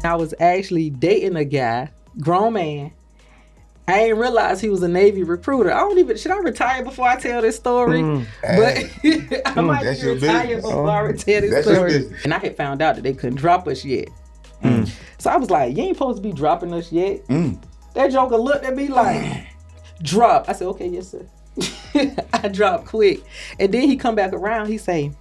I was actually dating a guy, grown man. I ain't realized he was a Navy recruiter. Should I retire before I tell this story? But I might retire before I tell this story. And I had found out that they couldn't drop us yet. So I was like, you ain't supposed to be dropping us yet. That joker looked at me like, drop. I said, okay, yes, sir. I dropped quick. And then he come back around, he say,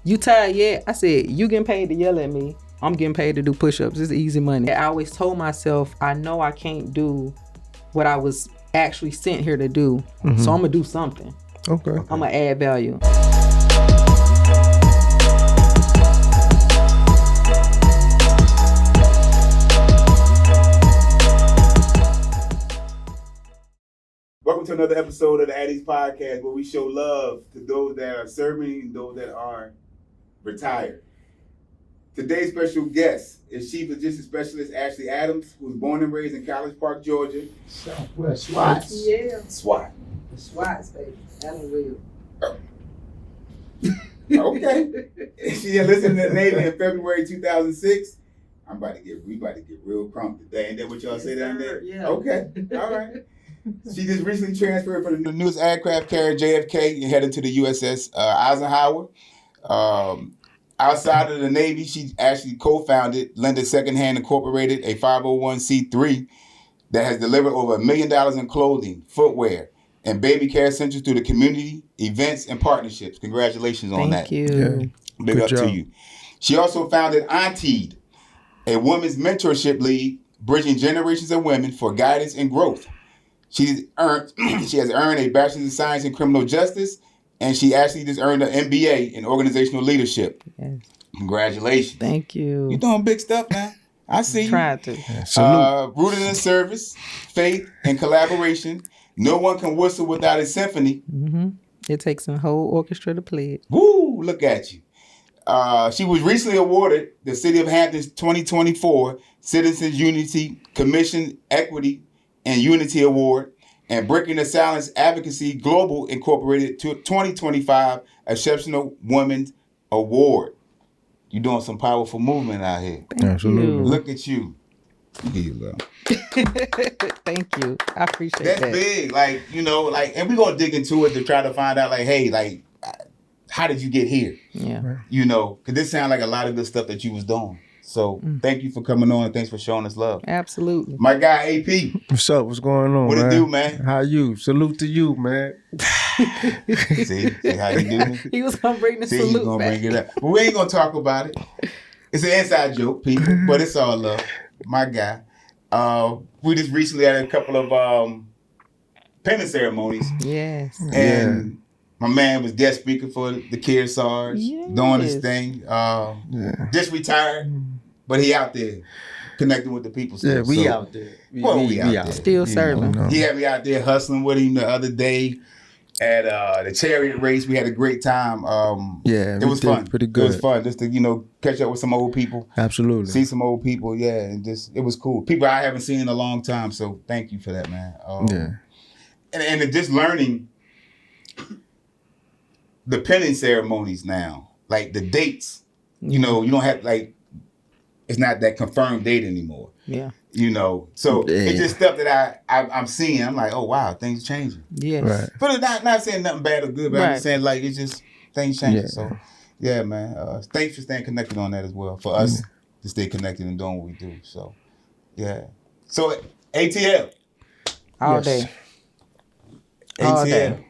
you tired yet? I said, you getting paid to yell at me. I'm getting paid to do push-ups. It's easy money. I always told myself, I know I can't do what I was actually sent here to do. So I'm gonna do something. Okay. I'm gonna add value. Welcome to another episode of the Auntied Podcast, where we show love to those that are serving and those that are retired. Today's special guest is Chief Logistics Specialist Ashley Adams, who was born and raised in College Park, Georgia. Southwest SWATs. Yeah. SWAT. The SWATs, baby. Allenville. Okay. She enlisted in the Navy in February 2006. We about to get real crunk today. Ain't that what y'all say down there? Yeah. Okay. All right. She just recently transferred from the newest aircraft carrier JFK and headed to the USS Eisenhower. Outside of the Navy, she actually co-founded Secondhand Incorporated, a 501c3 that has delivered over $1 million in clothing, footwear, and baby care essentials through the community, events, and partnerships. Congratulations on that. Thank you. Yeah. Big up to you. She also founded Auntied, a women's mentorship league bridging generations of women for guidance and growth. She has earned a Bachelor's of Science in Criminal Justice, and she actually just earned an MBA in Organizational Leadership. Yes. Congratulations. Thank you. You're doing big stuff, man. I see you. Tried to. Salute. Rooted in service, faith, and collaboration. No one can whistle without a symphony. It takes a whole orchestra to play it. Woo! Look at you. She was recently awarded the City of Hampton's 2024 Citizens Unity Commission Equity and Unity Award and Breaking the Silence Advocacy Global Incorporated 2025 Exceptional Women's Award. You're doing some powerful movement out here. Absolutely. Look at you. Here you go. Thank you. I appreciate That's that. big. And we're going to dig into it to try to find out, hey, how did you get here? Yeah. Because this sounds like a lot of good stuff that you was doing. So thank you for coming on and thanks for showing us love. Absolutely. My guy, AP. What's up? What's going on, What man? it do, man? How you? Salute to you, man. See how you do me? He was going to bring the See, salute you going to back. bring it up. But we ain't going to talk about it. It's an inside joke, people, but it's all love. My guy. We just recently had a couple of penance ceremonies. Yes. And my man was guest speaker for the Kearsarge, doing his thing. Just retired, but he out there connecting with the people still. Yeah, we out there. We out there. Still serving. He had me out there hustling with him the other day at the chariot race. We had a great time. It was fun. Pretty good. It was fun just to, catch up with some old people. Absolutely. See some old people, and it was cool. People I haven't seen in a long time, so thank you for that, man. And just learning the penance ceremonies now, like the dates, you don't have, it's not that confirmed date anymore. Yeah. So it's just stuff that I'm seeing. I'm like, oh, wow, things changing. Yes. Right. But it's not saying nothing bad or good, but I'm just saying, it's just things changing. Yeah. So, yeah, man. Thanks for staying connected on that as well, for us to stay connected and doing what we do. So, yeah. So, ATL. All day. ATL. All day.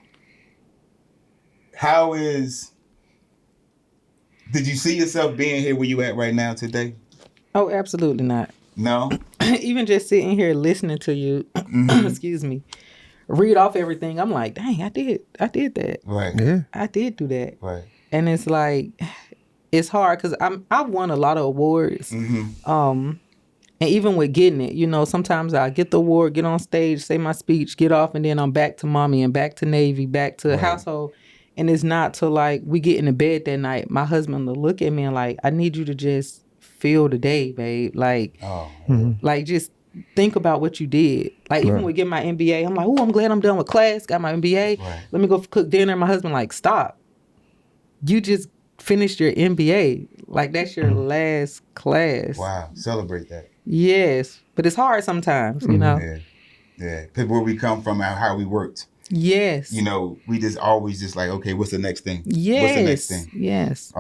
Did you see yourself being here where you at right now today? Oh, absolutely not. No? Even just sitting here listening to you, excuse me, read off everything, I'm like, dang, I did that. Right. Yeah. I did do that. Right. And it's like, it's hard because I've won a lot of awards. And even with getting it, sometimes I get the award, get on stage, say my speech, get off, and then I'm back to mommy and back to Navy, back to household. And it's not till we get into bed that night, my husband will look at me and I need you to just feel the day, babe. Just think about what you did. Even with getting my MBA, I'm like, oh, I'm glad I'm done with class, got my MBA. Right. Let me go cook dinner. My husband stop. You just finished your MBA. Like, that's your last class. Wow. Celebrate that. Yes. But it's hard sometimes, you know? Yeah. Because where we come from and how we worked. Yes. You know, we just always just like, okay, what's the next thing? Yes. What's the next thing? Yes.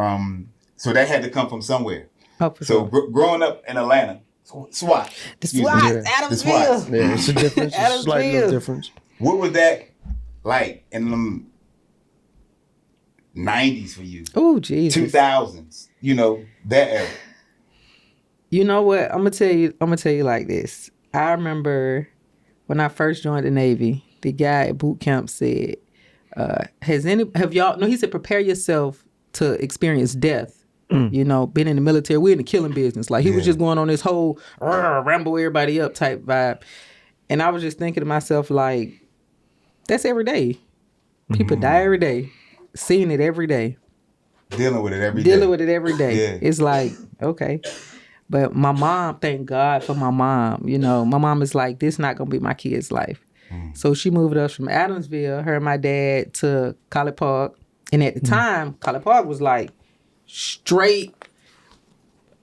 So that had to come from somewhere. Oh, for so sure. Growing up in Atlanta, SWAT. The SWAT, Adamsville. The SWAT. Yeah, it's a difference. It's a slight little difference. What was that like in them 90s for you? Oh, Jesus. 2000s, you know, that era. You know what? I'm gonna tell you like this. I remember when I first joined the Navy, the guy at boot camp said, have y'all, no, he said, prepare yourself to experience death. You know, been in the military, we're in the killing business. Like, he was just going on this whole ramble everybody up type vibe. And I was just thinking to myself, like, that's every day. People die every day. Seeing it every day. Dealing with it every day. Yeah. It's like, okay. But my mom, thank God for my mom. You know, my mom is like, this not going to be my kid's life. So she moved us from Adamsville, her and my dad, to College Park. And at the time, College Park was like straight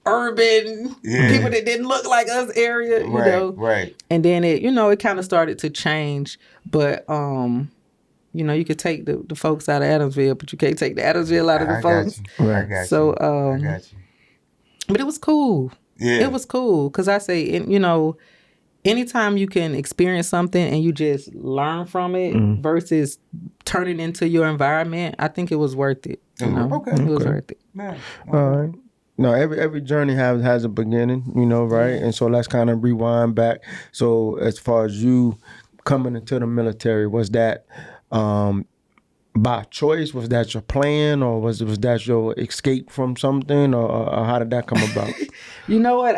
urban, people that didn't look like us area, you know. Right. And then it, you know, it kind of started to change. But, you know, you could take the folks out of Adamsville, but you can't take the Adamsville out of the folks. I got you. So, I got you. But it was cool. Yeah. It was cool. Because I say, you know, anytime you can experience something and you just learn from it versus turning into your environment, I think it was worth it. You know? It was worth it. Man. All right. No, every journey has a beginning, you know, right? And so let's kind of rewind back. So as far as you coming into the military, was that by choice? Was that your plan, or was that your escape from something, or how did that come about? You know what?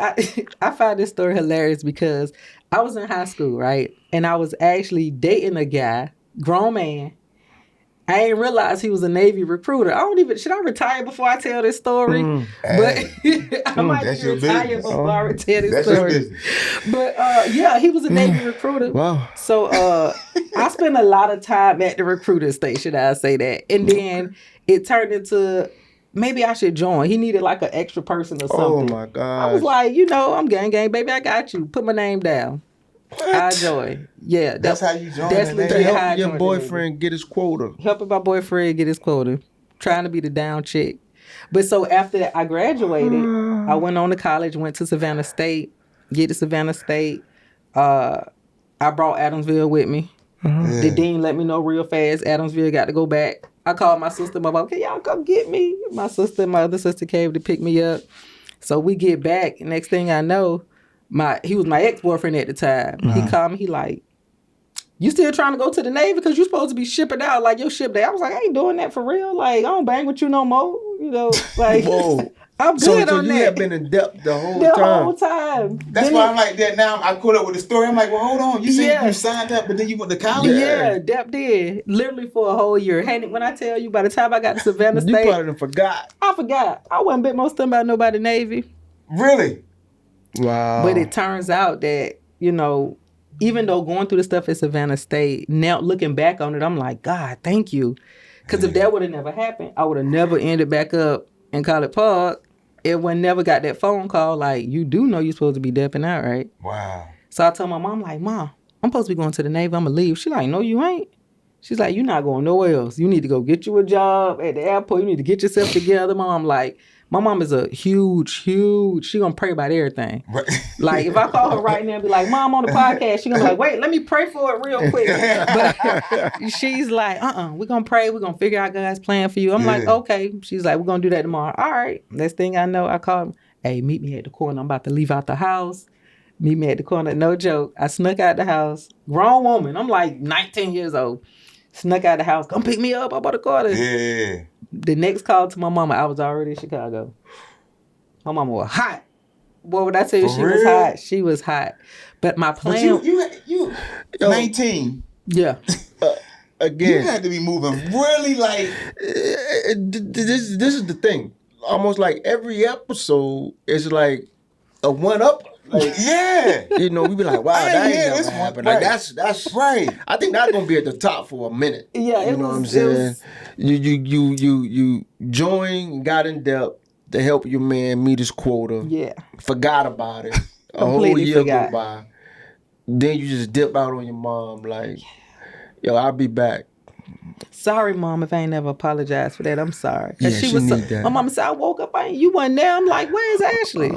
I find this story hilarious because I was in high school, right? And I was actually dating a guy, grown man. I ain't realized he was a Navy recruiter. Should I retire before I tell this story? But I might retire before I tell this story. But yeah, he was a Navy recruiter. Wow. So I spent a lot of time at the recruiter station, I say that. And then it turned into, maybe I should join. He needed like an extra person or something. Oh my God. I was like, you know, I'm gang, baby, I got you. Put my name down. What? I join. Yeah. That's how you join. That's legit how I your boyfriend get his quota. Helping my boyfriend get his quota. Trying to be the down chick. But so after I graduated, I went on to college, went to Savannah State. Get to Savannah State. I brought Adamsville with me. The dean let me know real fast. Adamsville got to go back. I called my sister, my mom, okay, y'all come get me. My other sister came to pick me up. So we get back. Next thing I know, he was my ex-boyfriend at the time. He called me, he like, you still trying to go to the Navy? Because you supposed to be shipping out like your ship day. I was like, I ain't doing that for real. Like, I don't bang with you no more. You know, like, whoa. I'm good on you that. have been in depth the whole time. That's why I'm like that now. I caught up with the story. I'm like, well, hold on. You said you signed up, but then you went to college? Yeah, Dep did. Literally for a whole year. Hey, when I tell you, by the time I got to Savannah State. You probably forgot. I forgot. I wasn't bit most about nobody Navy. Really? Wow. But it turns out that, you know, even though going through the stuff at Savannah State, now looking back on it, I'm like, God, thank you. Because if that would have never happened, I would have never ended back up in College Park. It would never got that phone call like, you do know you're supposed to be depping out, right? Wow. So I told my mom, like, Mom, I'm supposed to be going to the Navy. I'm going to leave. She like, no, you ain't. She's like, you're not going nowhere else. You need to go get you a job at the airport. You need to get yourself together. My mom is a huge, she gonna pray about everything. Right. Like, if I call her right now and be like, Mom, on the podcast, she gonna be like, wait, let me pray for it real quick. But she's like, we're gonna pray. We're gonna figure out God's plan for you. I'm like, okay. She's like, we're gonna do that tomorrow. All right. Next thing I know, I call him, hey, meet me at the corner. I'm about to leave out the house. Meet me at the corner. No joke. I snuck out the house. Grown woman. I'm like 19 years old. Snuck out the house. Come pick me up. I bought a car. Yeah. The next call to my mama, I was already in Chicago. My mama was hot. Boy, when I tell you was hot, she was hot. But my plan... But you 19. Yeah. Again. You had to be moving really like... This is the thing. Almost like every episode is like a one-up Like, yeah. You know, we be like, wow, that ain't never happened. Like, that's right. I think that's gonna be at the top for a minute. Yeah, you know what I'm saying? You joined, got in depth to help your man meet his quota. Yeah. Forgot about it. A whole year go by. Then you just dip out on your mom like, yo, I'll be back. Sorry, Mom, if I ain't never apologized for that. I'm sorry. Yeah, she need that. My mama said, I woke up, you wasn't there. I'm like, where's Ashley?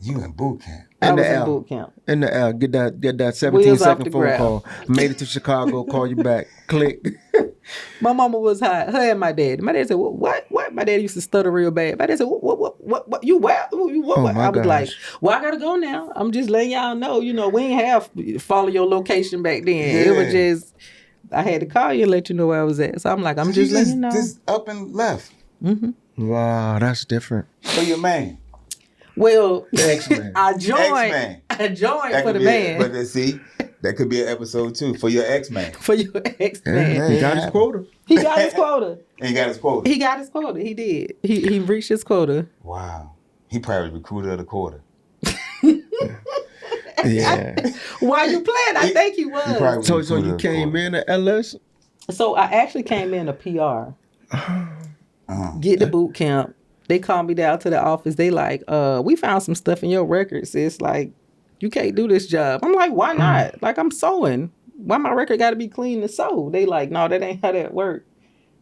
You in boot camp. I was in boot camp. In the L. Get that 17-second phone call. Made it to Chicago, call you back. Click. My mama was hot. Her and my dad. My dad said, what? My dad used to stutter real bad. My dad said, what? You what? I was like, well, I gotta go now. I'm just letting y'all know, we ain't have follow your location back then. Yeah. It was just, I had to call you and let you know where I was at. So I'm like, I'm just letting you know. Just up and left. Mm-hmm. Wow, that's different. For your man. Well, X-Man. I joined for the man. But see, that could be an episode too. For your X-Man. For your X-Man. Yeah, he got his quota. He got his quota. And he got his quota. He got his quota. He did. He reached his quota. Wow. He probably recruiter of the quarter. Yeah. Why you playing? I think he was. So you came in at LS? So I actually came in a PR. Get the boot camp. They called me down to the office. They like, we found some stuff in your records. It's like, you can't do this job. I'm like, why not? Like, I'm sewing. Why my record got to be clean to sew? They like, no, that ain't how that work.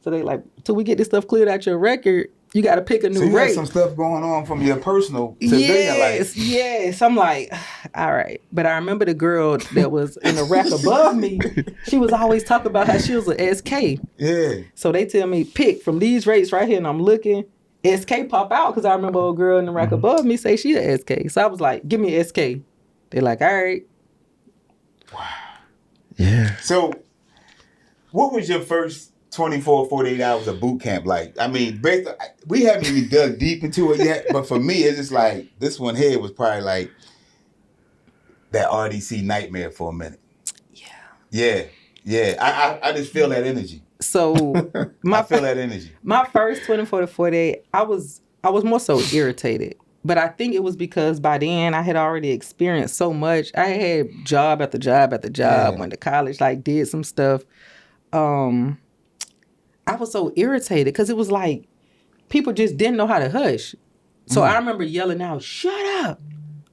So they like, till we get this stuff cleared out your record, you got to pick a new rate. So you got some stuff going on from your personal civilian life. Yes. I'm like, all right. But I remember the girl that was in the rack above me. She was always talking about how she was an SK. Yeah. So they tell me, pick from these rates right here. And I'm looking. SK pop out because I remember a girl in the rack above me say she a SK. So I was like, give me a SK. They're like, all right. Wow. Yeah. So what was your first 24, 48 hours of boot camp like? I mean, we haven't even dug deep into it yet, but for me, it's just like, this one here was probably like that RDC nightmare for a minute. Yeah. I just feel that energy. So I feel that energy. My first 24 to 48, I was more so irritated. But I think it was because by then I had already experienced so much. I had job after job after job, went to college, like did some stuff. I was so irritated because it was like people just didn't know how to hush. So I remember yelling out, shut up,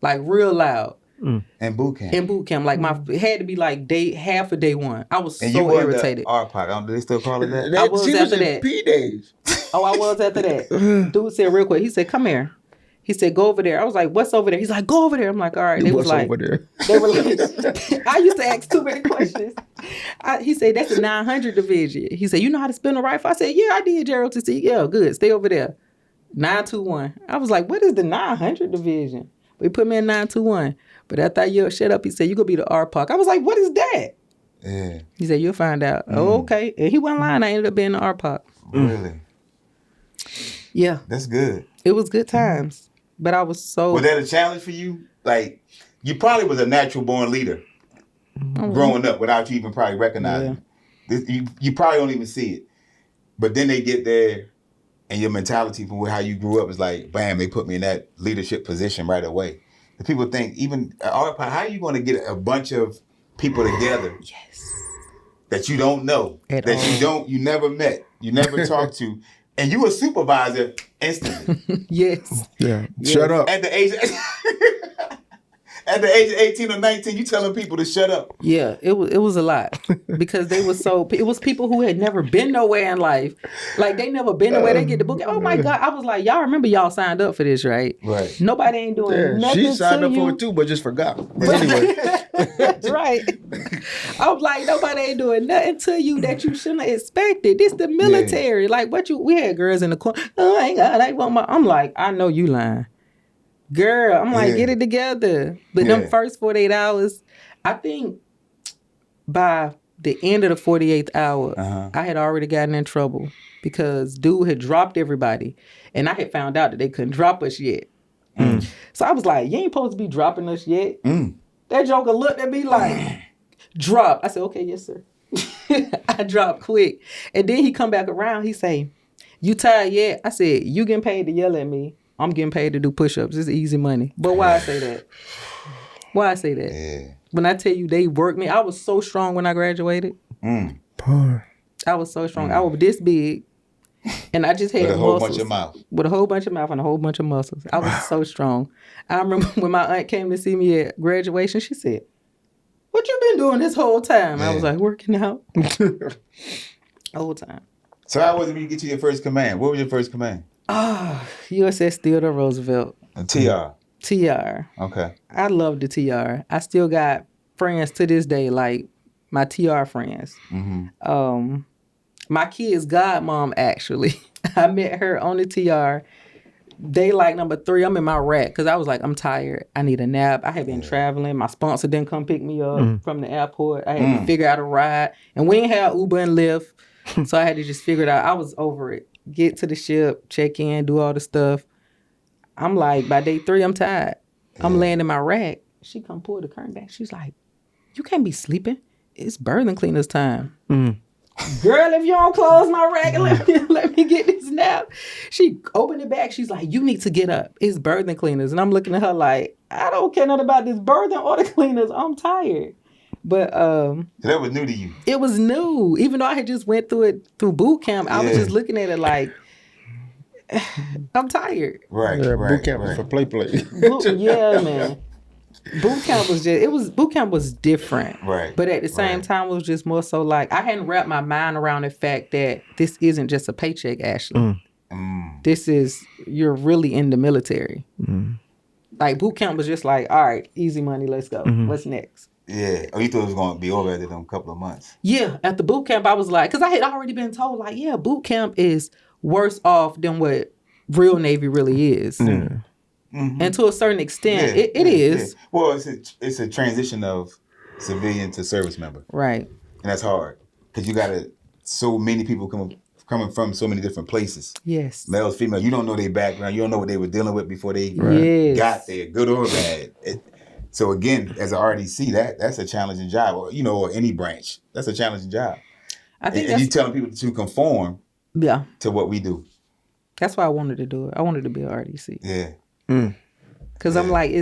like real loud. In boot camp. Like it had to be like half of day one. I was and so you were irritated. RPOC. Do they still call it that? I was after that. P days. Oh, I was after that. Dude said real quick. He said, "Come here." He said, "Go over there." I was like, "What's over there?" He's like, "Go over there." I'm like, "All right." They was like, over there? They were like, I used to ask too many questions. He said, "That's a 900 division." He said, "You know how to spin a rifle?" I said, "Yeah, I did, Gerald to see." Yeah, good. Stay over there. 921. I was like, "What is the 900 division?" He put me in 921. But after I yelled, "Shut up," he said, "You gonna be the RPOC." I was like, "What is that?" Yeah. He said, "You'll find out." Oh, okay. And he wasn't lying. I ended up being the RPOC. Really? Yeah. That's good. It was good times. But I was so... Was that a challenge for you? Like, you probably was a natural born leader growing up without you even probably recognizing it. You probably don't even see it. But then they get there and your mentality from how you grew up is like, bam, they put me in that leadership position right away. The people think, even, how are you going to get a bunch of people together that you don't know, you never met, you never talked to, and you a supervisor instantly. Yes. Yeah. Shut up. At the age of 18 or 19, you telling people to shut up. Yeah, it was a lot because it was people who had never been nowhere in life. Like they never been nowhere. They get the book. Oh my God. I was like, y'all remember y'all signed up for this, right? Right. Nobody ain't doing nothing. She signed up for it too, but just forgot. But anyway. That's right. I was like, nobody ain't doing nothing to you that you shouldn't have expected. This the military. Like we had girls in the corner. Oh my God, I'm like, I know you lying. Girl, I'm like, get it together. But them first 48 hours, I think by the end of the 48th hour, I had already gotten in trouble because dude had dropped everybody. And I had found out that they couldn't drop us yet. So I was like, you ain't supposed to be dropping us yet. That joker looked at me like, drop. I said, okay, yes, sir. I dropped quick. And then he come back around. He say, you tired yet? I said, you getting paid to yell at me. I'm getting paid to do push-ups. It's easy money. But why I say that? Why I say that? Yeah. When I tell you they worked me, I was so strong when I graduated. I was so strong. I was this big. And I just had with a whole muscles. bunch of mouth. With a whole bunch of mouth and a whole bunch of muscles. I was so strong. I remember when my aunt came to see me at graduation, she said, "What you been doing this whole time?" Yeah. I was like, working out. Whole time. So how was it when you get to your first command? What was your first command? USS Theodore Roosevelt. A TR. TR. Okay. I love the TR. I still got friends to this day, like my TR friends. Mm-hmm. My kid's godmom, actually. I met her on the TR. Day like number 3, I'm in my rack because I was like, I'm tired. I need a nap. I had been traveling. My sponsor didn't come pick me up from the airport. I had to figure out a ride. And we ain't have Uber and Lyft. So I had to just figure it out. I was over it. Get to the ship, check in, do all the stuff. I'm like, by day 3, I'm tired. I'm laying in my rack. She come pull the curtain back. She's like, you can't be sleeping. It's birthing cleaners time. Girl, if you don't close my rack and let me get this nap. She opened it back. She's like, you need to get up. It's birthing cleaners. And I'm looking at her like, I don't care nothing about this birthing or the cleaners. I'm tired. But so that was new to you. It was new. Even though I had just went through it through boot camp, I was just looking at it like, I'm tired. Right. Boot camp was for play. Yeah, man. Boot camp was different. Right. But at the same time, it was just more so like, I hadn't wrapped my mind around the fact that this isn't just a paycheck, Ashley. This is, you're really in the military. Like, boot camp was just like, all right, easy money, let's go. What's next? Yeah. Oh, you thought it was going to be over after them couple of months. Yeah. At the boot camp, I was like, because I had already been told, like, yeah, boot camp is worse off than what real Navy really is. And to a certain extent, it is. Yeah. Well, it's a transition of civilian to service member. Right. And that's hard. Because you got so many people coming from so many different places. Yes. Males, females. You don't know their background. You don't know what they were dealing with before they got there, good or bad. So again, as an RDC, that's a challenging job. Or any branch. That's a challenging job. I think and you telling people to conform to what we do. That's why I wanted to do it. I wanted to be an RDC. Yeah. Because I'm like,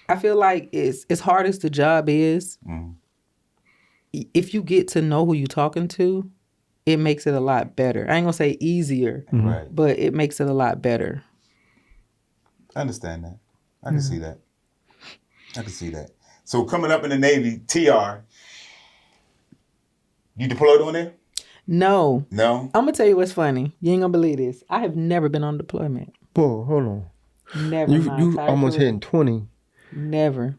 I feel like as hard as the job is, if you get to know who you're talking to, it makes it a lot better. I ain't gonna say easier, but it makes it a lot better. I understand that. I can see that. I can see that. So coming up in the Navy, TR, you deployed on there? No. No? I'm gonna tell you what's funny. You ain't gonna believe this. I have never been on deployment. Whoa, hold on. Never. You almost hitting 20. Never.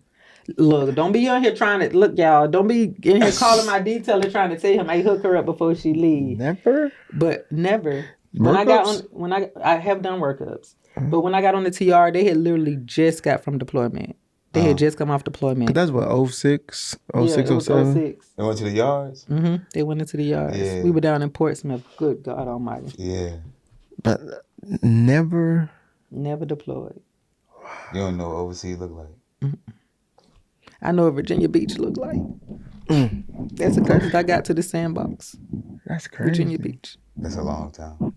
Look, don't be on here trying to look, y'all. Don't be in here calling my detailer trying to tell him I hook her up before she leaves. Never. But never. I have done workups, but when I got on the TR, they had literally just got from deployment. They had just come off deployment. That's what 06, 07? 06. They went to the yards. They went into the yards. Yeah. We were down in Portsmouth. Good God Almighty. Yeah. But never deployed. You don't know what overseas look like. I know what Virginia Beach look like. That's the closest I got to the sandbox. That's crazy. Virginia Beach. That's a long time.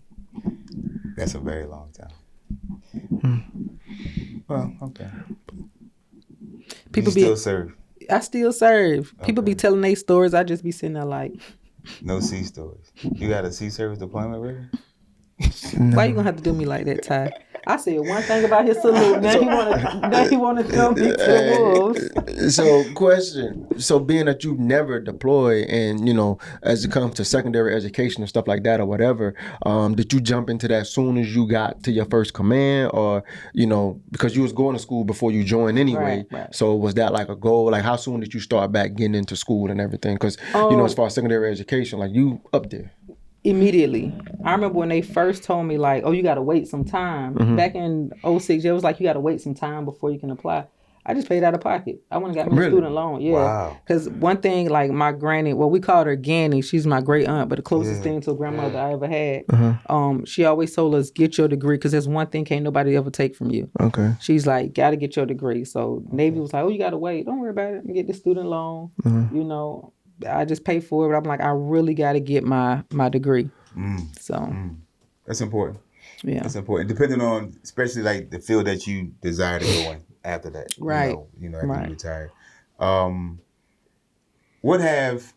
That's a very long time. Well, okay. People still serve. I still serve. People be telling their stories. I just be sitting there like. No sea stories. You got a sea service deployment record? Why you gonna have to do me like that, Ty? I said one thing about his salute. Now he wanna throw me to the wolves. So question. So being that you've never deployed and, as it comes to secondary education and stuff like that or whatever, did you jump into that as soon as you got to your first command or, because you was going to school before you joined anyway. Right. So was that like a goal? Like how soon did you start back getting into school and everything? Because, as far as secondary education, like you up there. Immediately. I remember when they first told me like, oh, you got to wait some time. Back in 06, it was like, you got to wait some time before you can apply. I just paid out of pocket. I went and got me a student loan. Yeah. Wow. Because one thing, like my granny, we called her Ganny. She's my great aunt, but the closest thing to a grandmother I ever had. She always told us, get your degree, because there's one thing can't nobody ever take from you. Okay. She's like, got to get your degree. So Navy was like, oh, you got to wait. Don't worry about it. Get the student loan. I just pay for it. But I'm like, I really got to get my degree. So that's important. Yeah. That's important. Depending on, especially like the field that you desire to go in after that. Right. After you retire. What have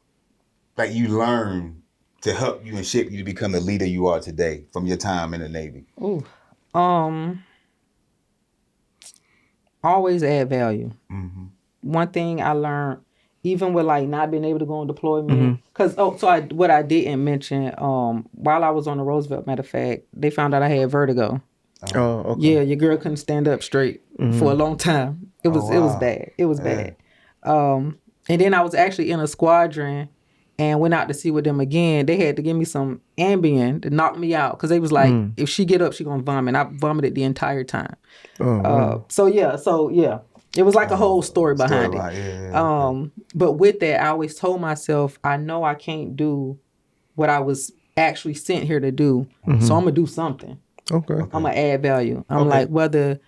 like you learned to help you and shape you to become the leader you are today from your time in the Navy? Ooh. Always add value. Mm-hmm. One thing I learned, even with like not being able to go on deployment, because what I didn't mention, while I was on the Roosevelt, matter of fact, they found out I had vertigo. Oh, okay. Yeah, your girl couldn't stand up straight for a long time. It was bad. It was bad. And then I was actually in a squadron and went out to sea with them again. They had to give me some Ambien to knock me out because they was like, if she get up, she gonna vomit. I vomited the entire time. Oh, wow. So yeah. It was like a whole story behind it. But with that, I always told myself, I know I can't do what I was actually sent here to do. So I'm gonna do something. Okay. I'm gonna add value. I'm like, whether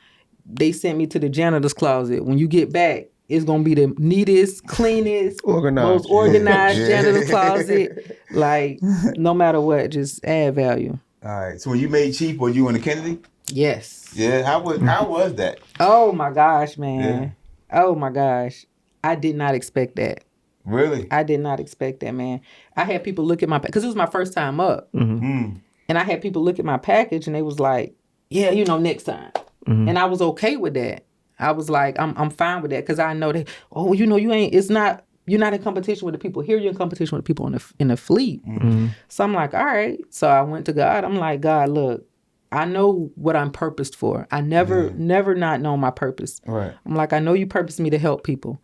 they sent me to the janitor's closet, when you get back, it's gonna be the neatest, cleanest, most organized janitor's closet. Like, no matter what, just add value. All right. So when you made chief, were you in the Kennedy? Yes. Yeah. How was that? Oh my gosh, man. Yeah. Oh my gosh. I did not expect that. Really? I did not expect that, man. I had people look at my, because it was my first time up. And I had people look at my package and they was like, yeah, next time. And I was okay with that. I was like, I'm fine with that because I know that, you're not in competition with the people here. You're in competition with the people in the fleet. So I'm like, all right. So I went to God. I'm like, God, look, I know what I'm purposed for. I never not known my purpose. Right. I'm like, I know you purposed me to help people.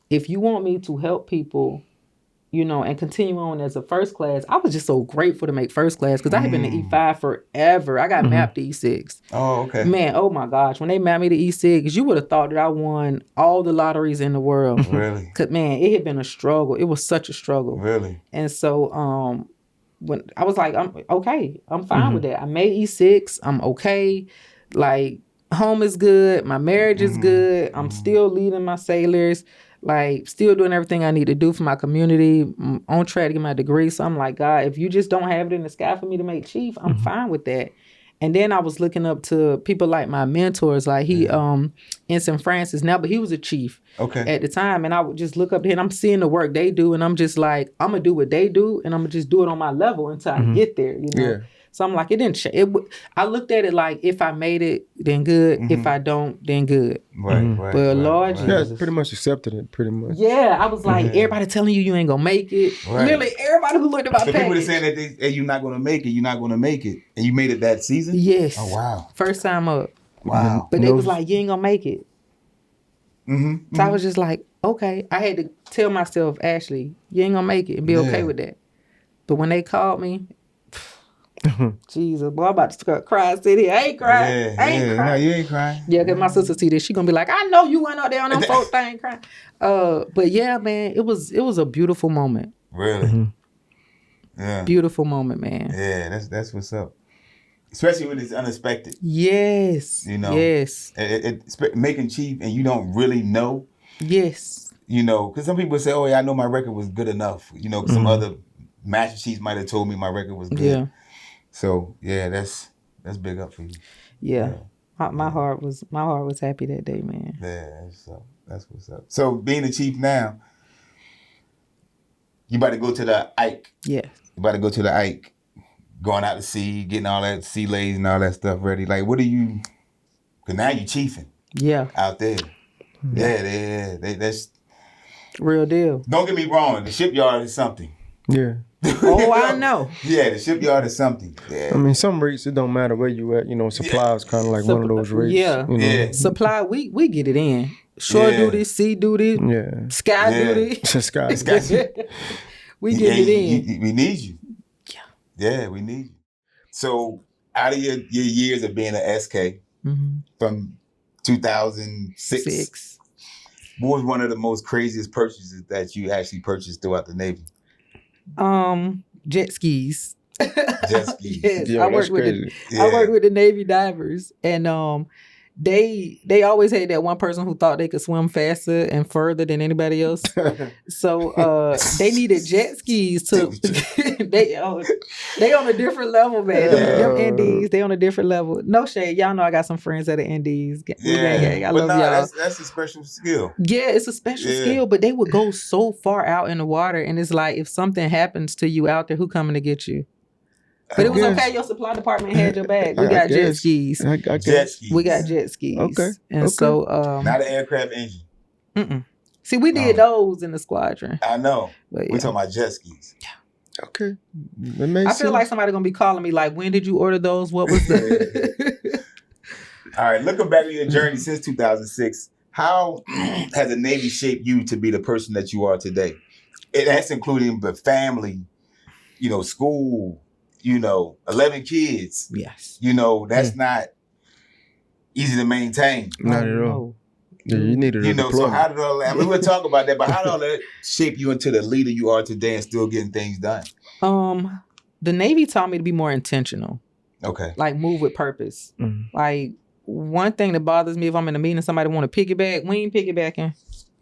If you want me to help people, and continue on as a first class, I was just so grateful to make first class because I had been to E5 forever. I got mapped to E6. Oh, okay. Man, oh my gosh. When they mapped me to E6, you would have thought that I won all the lotteries in the world. Really? Because, man, it had been a struggle. It was such a struggle. Really? And so when I was like, I'm okay. I'm fine with that. I made E6. I'm okay. Like, home is good. My marriage is good. I'm still leading my sailors. Like, still doing everything I need to do for my community. I'm on track to get my degree. So I'm like, God, if you just don't have it in the sky for me to make chief, I'm fine with that. And then I was looking up to people like my mentors, like Ensign Francis now, but he was a chief at the time. And I would just look up to him. I'm seeing the work they do. And I'm just like, I'm going to do what they do. And I'm going to just do it on my level until I get there, Yeah. So I'm like, it didn't change. I looked at it like, if I made it, then good. If I don't, then good. Right. But Lord Jesus. Yeah, pretty much accepted it, pretty much. Yeah, I was like, everybody telling you ain't gonna make it. Right. Literally, everybody who looked at my package. People were saying that you're not gonna make it, and you made it that season? Yes. Oh, wow. First time up. Wow. But they was like, you ain't gonna make it. So I was just like, okay. I had to tell myself, Ashley, you ain't gonna make it and be okay with that. But when they called me, Jesus, boy, I'm about to start crying. Sit here. I ain't crying. I ain't crying. No, you ain't crying. Yeah, because my sister see this. She going to be like, I know you went out there on them folk thing crying. But yeah, man, it was a beautiful moment. Really? Yeah. Beautiful moment, man. Yeah, that's what's up. Especially when it's unexpected. Yes. Yes. It making chief and you don't really know. Yes. Because some people say, oh, yeah, I know my record was good enough. Some other master chiefs might have told me my record was good. Yeah. So yeah, that's big up for you. Yeah. My heart was happy that day, man. Yeah, that's what's up. So being the chief now, you about to go to the Ike. Yeah. You about to go to the Ike, going out to sea, getting all that sea lays and all that stuff ready. Like, what are you? Cause now you chiefing. Yeah. Out there. Yeah. That's real deal. Don't get me wrong. The shipyard is something. Yeah. Oh, I know. Yeah, the shipyard is something. Yeah. I mean, some rates, it don't matter where you at. Supply is kind of like one of those rates. Yeah. Yeah. Supply, we get it in. Shore duty, sea duty, sky duty. Sky. We get it in. We need you. Yeah. Yeah, we need you. So out of your years of being an SK from 2006, what was one of the most craziest purchases that you actually purchased throughout the Navy? Jet skis. Jet skis. Yes, Yo, I worked with the Navy divers, and they always had that one person who thought they could swim faster and further than anybody else. So they needed jet skis to they on a different level, man. Them Indies, they on a different level. No shade. Y'all know I got some friends at the Indies. Gang. I love y'all. That's a special skill. Yeah, it's a special skill, but they would go so far out in the water, and it's like if something happens to you out there, who coming to get you? But it was okay. Your supply department had your back. We got jet skis. Jet skis. We got jet skis. Okay. And so not an aircraft engine. Mm-mm. See, we did those in the squadron. I know. We're talking about jet skis. Okay. I feel like somebody gonna be calling me like, when did you order those? What was the All right, looking back at your journey since 2006, how has the Navy shaped you to be the person that you are today? That's including the family, school, 11 kids. Yes. That's not easy to maintain. Not at all. Yeah, you needed a so how did all that, we'll talk about that, but how did all that shape you into the leader you are today and still getting things done? The Navy taught me to be more intentional. Okay. Like move with purpose. Mm-hmm. Like one thing that bothers me if I'm in a meeting and somebody want to piggyback, we ain't piggybacking.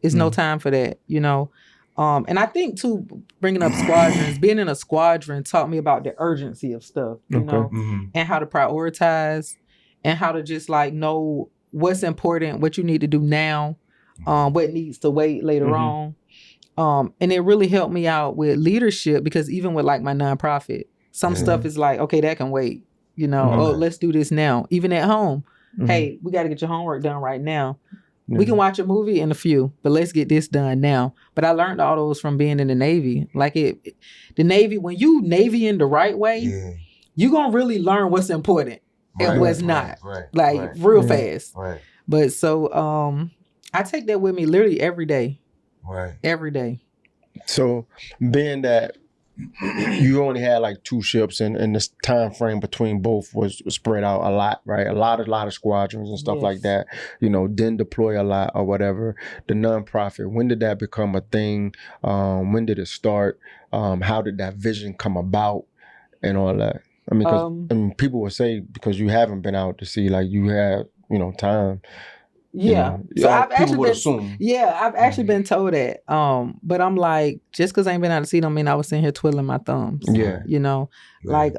It's no time for that, And I think too, bringing up squadrons, being in a squadron taught me about the urgency of stuff, and how to prioritize and how to just like know what's important, what you need to do now, what needs to wait later on. And it really helped me out with leadership because even with like my nonprofit, some stuff is like, okay, that can wait, oh, let's do this now. Even at home, hey, we got to get your homework done right now. We can watch a movie in a few, but let's get this done now. But I learned all those from being in the Navy. Like the Navy, when you Navy in the right way, you're going to really learn what's important and what's not. Real fast. Right. But so I take that with me literally every day. Right. Every day. So being that you only had like 2 ships and this time frame between both was spread out a lot, right? A lot of squadrons and stuff like that, didn't deploy a lot or whatever. The nonprofit, when did that become a thing? When did it start? How did that vision come about and all that? I mean, because people would say because you haven't been out to sea, like you have, time. Yeah. So I've actually been told that. But I'm like, just because I ain't been out to sea don't mean I was sitting here twiddling my thumbs. Yeah. Like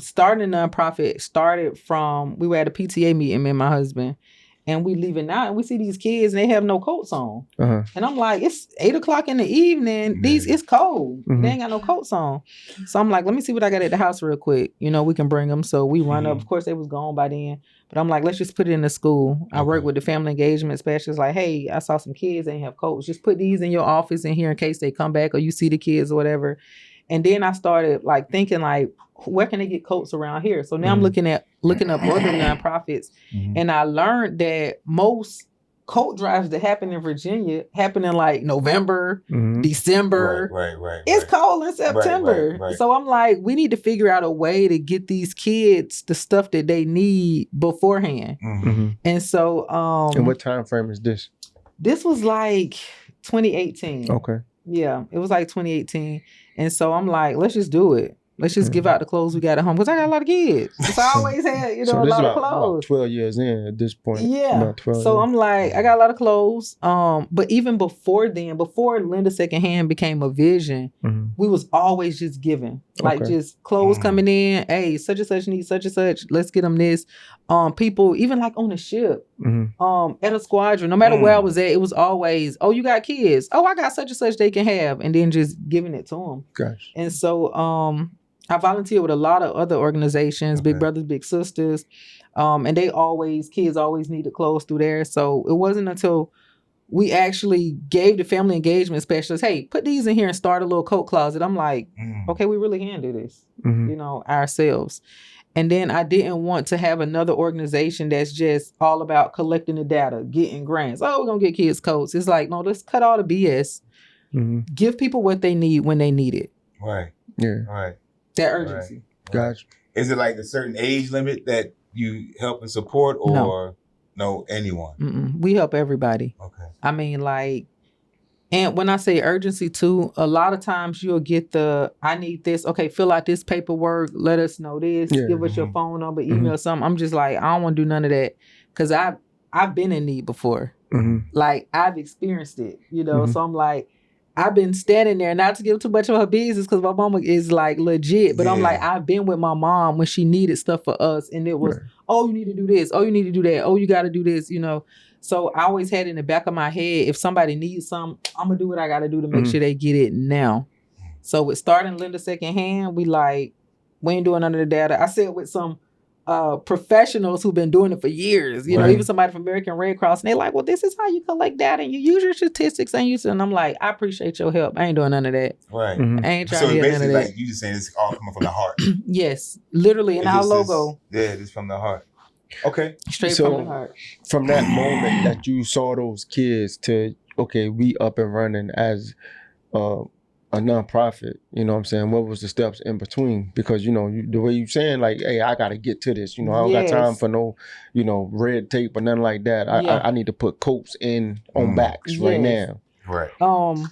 starting a nonprofit started from, we were at a PTA meeting, me and my husband, and we leaving out and we see these kids and they have no coats on. And I'm like, it's 8:00 in the evening. It's cold. They ain't got no coats on. So I'm like, let me see what I got at the house real quick. We can bring them. So we run up. Of course, they was gone by then. But I'm like, let's just put it in the school. I work with the family engagement specialist. Like, hey, I saw some kids, they ain't have coats. Just put these in your office in here in case they come back or you see the kids or whatever. And then I started like thinking like, where can they get coats around here? So now I'm looking up other nonprofits. And I learned that most coat drives that happen in Virginia happen in like November, December. Right. It's cold in September. Right. So I'm like, we need to figure out a way to get these kids the stuff that they need beforehand. And so and what time frame is this? This was like 2018. Okay. Yeah, it was like 2018. And so I'm like, let's just do it. Let's just give out the clothes we got at home. Because I got a lot of kids. So I always had, so a lot of clothes. About 12 years in at this point. Yeah. So I'm like, I got a lot of clothes. But even before then, before Linda Secondhand became a vision, we was always just giving. Like just clothes coming in. Hey, such and such needs such and such. Let's get them this. People, even like on a ship, at a squadron, no matter where I was at, it was always, oh, you got kids. Oh, I got such and such they can have. And then just giving it to them. Gosh. And so, I volunteer with a lot of other organizations, Big Brothers, Big Sisters, and kids always needed clothes through there. So it wasn't until we actually gave the family engagement specialist, hey, put these in here and start a little coat closet. I'm like, okay, we really can do this, ourselves. And then I didn't want to have another organization that's just all about collecting the data, getting grants. Oh, we're going to get kids coats. It's like, no, let's cut all the BS. Give people what they need when they need it. Right. Yeah. Right. That urgency. Right. Gotcha. Is it like a certain age limit that you help and support or no anyone? We help everybody. Okay. I mean, like, and when I say urgency too, a lot of times you'll get I need this. Okay, fill out this paperwork. Let us know this. Give us your phone number, email something. I'm just like, I don't want to do none of that. because I've been in need before. Like I've experienced it, you know. So I'm like, I've been standing there, not to give too much of her business because my mama is like legit, but I'm like, I've been with my mom when she needed stuff for us, and it was, oh, you need to do this, oh, you need to do that, oh, you got to do this, you know. So I always had in the back of my head, if somebody needs something, I'm gonna do what I got to do to make sure they get it now. So with starting Linda Secondhand, we ain't doing none of the data. I said with some professionals who've been doing it for years, you know, even somebody from American Red Cross, and they're like, well, this is how you collect data and you use your statistics and I'm like, I appreciate your help. I ain't doing none of that. Right. I ain't trying to hear none of that. Like you just saying it's all coming from the heart. Yes, literally in our logo. It's from the heart. Okay. Straight from the heart. From that moment that you saw those kids to, okay, we up and running as a nonprofit, you know what I'm saying? What was the steps in between? Because, you know, the way you saying, like, hey, I got to get to this. You know, I don't got time for no, you know, red tape or nothing like that. I need to put coats on backs right now. Right. Oh,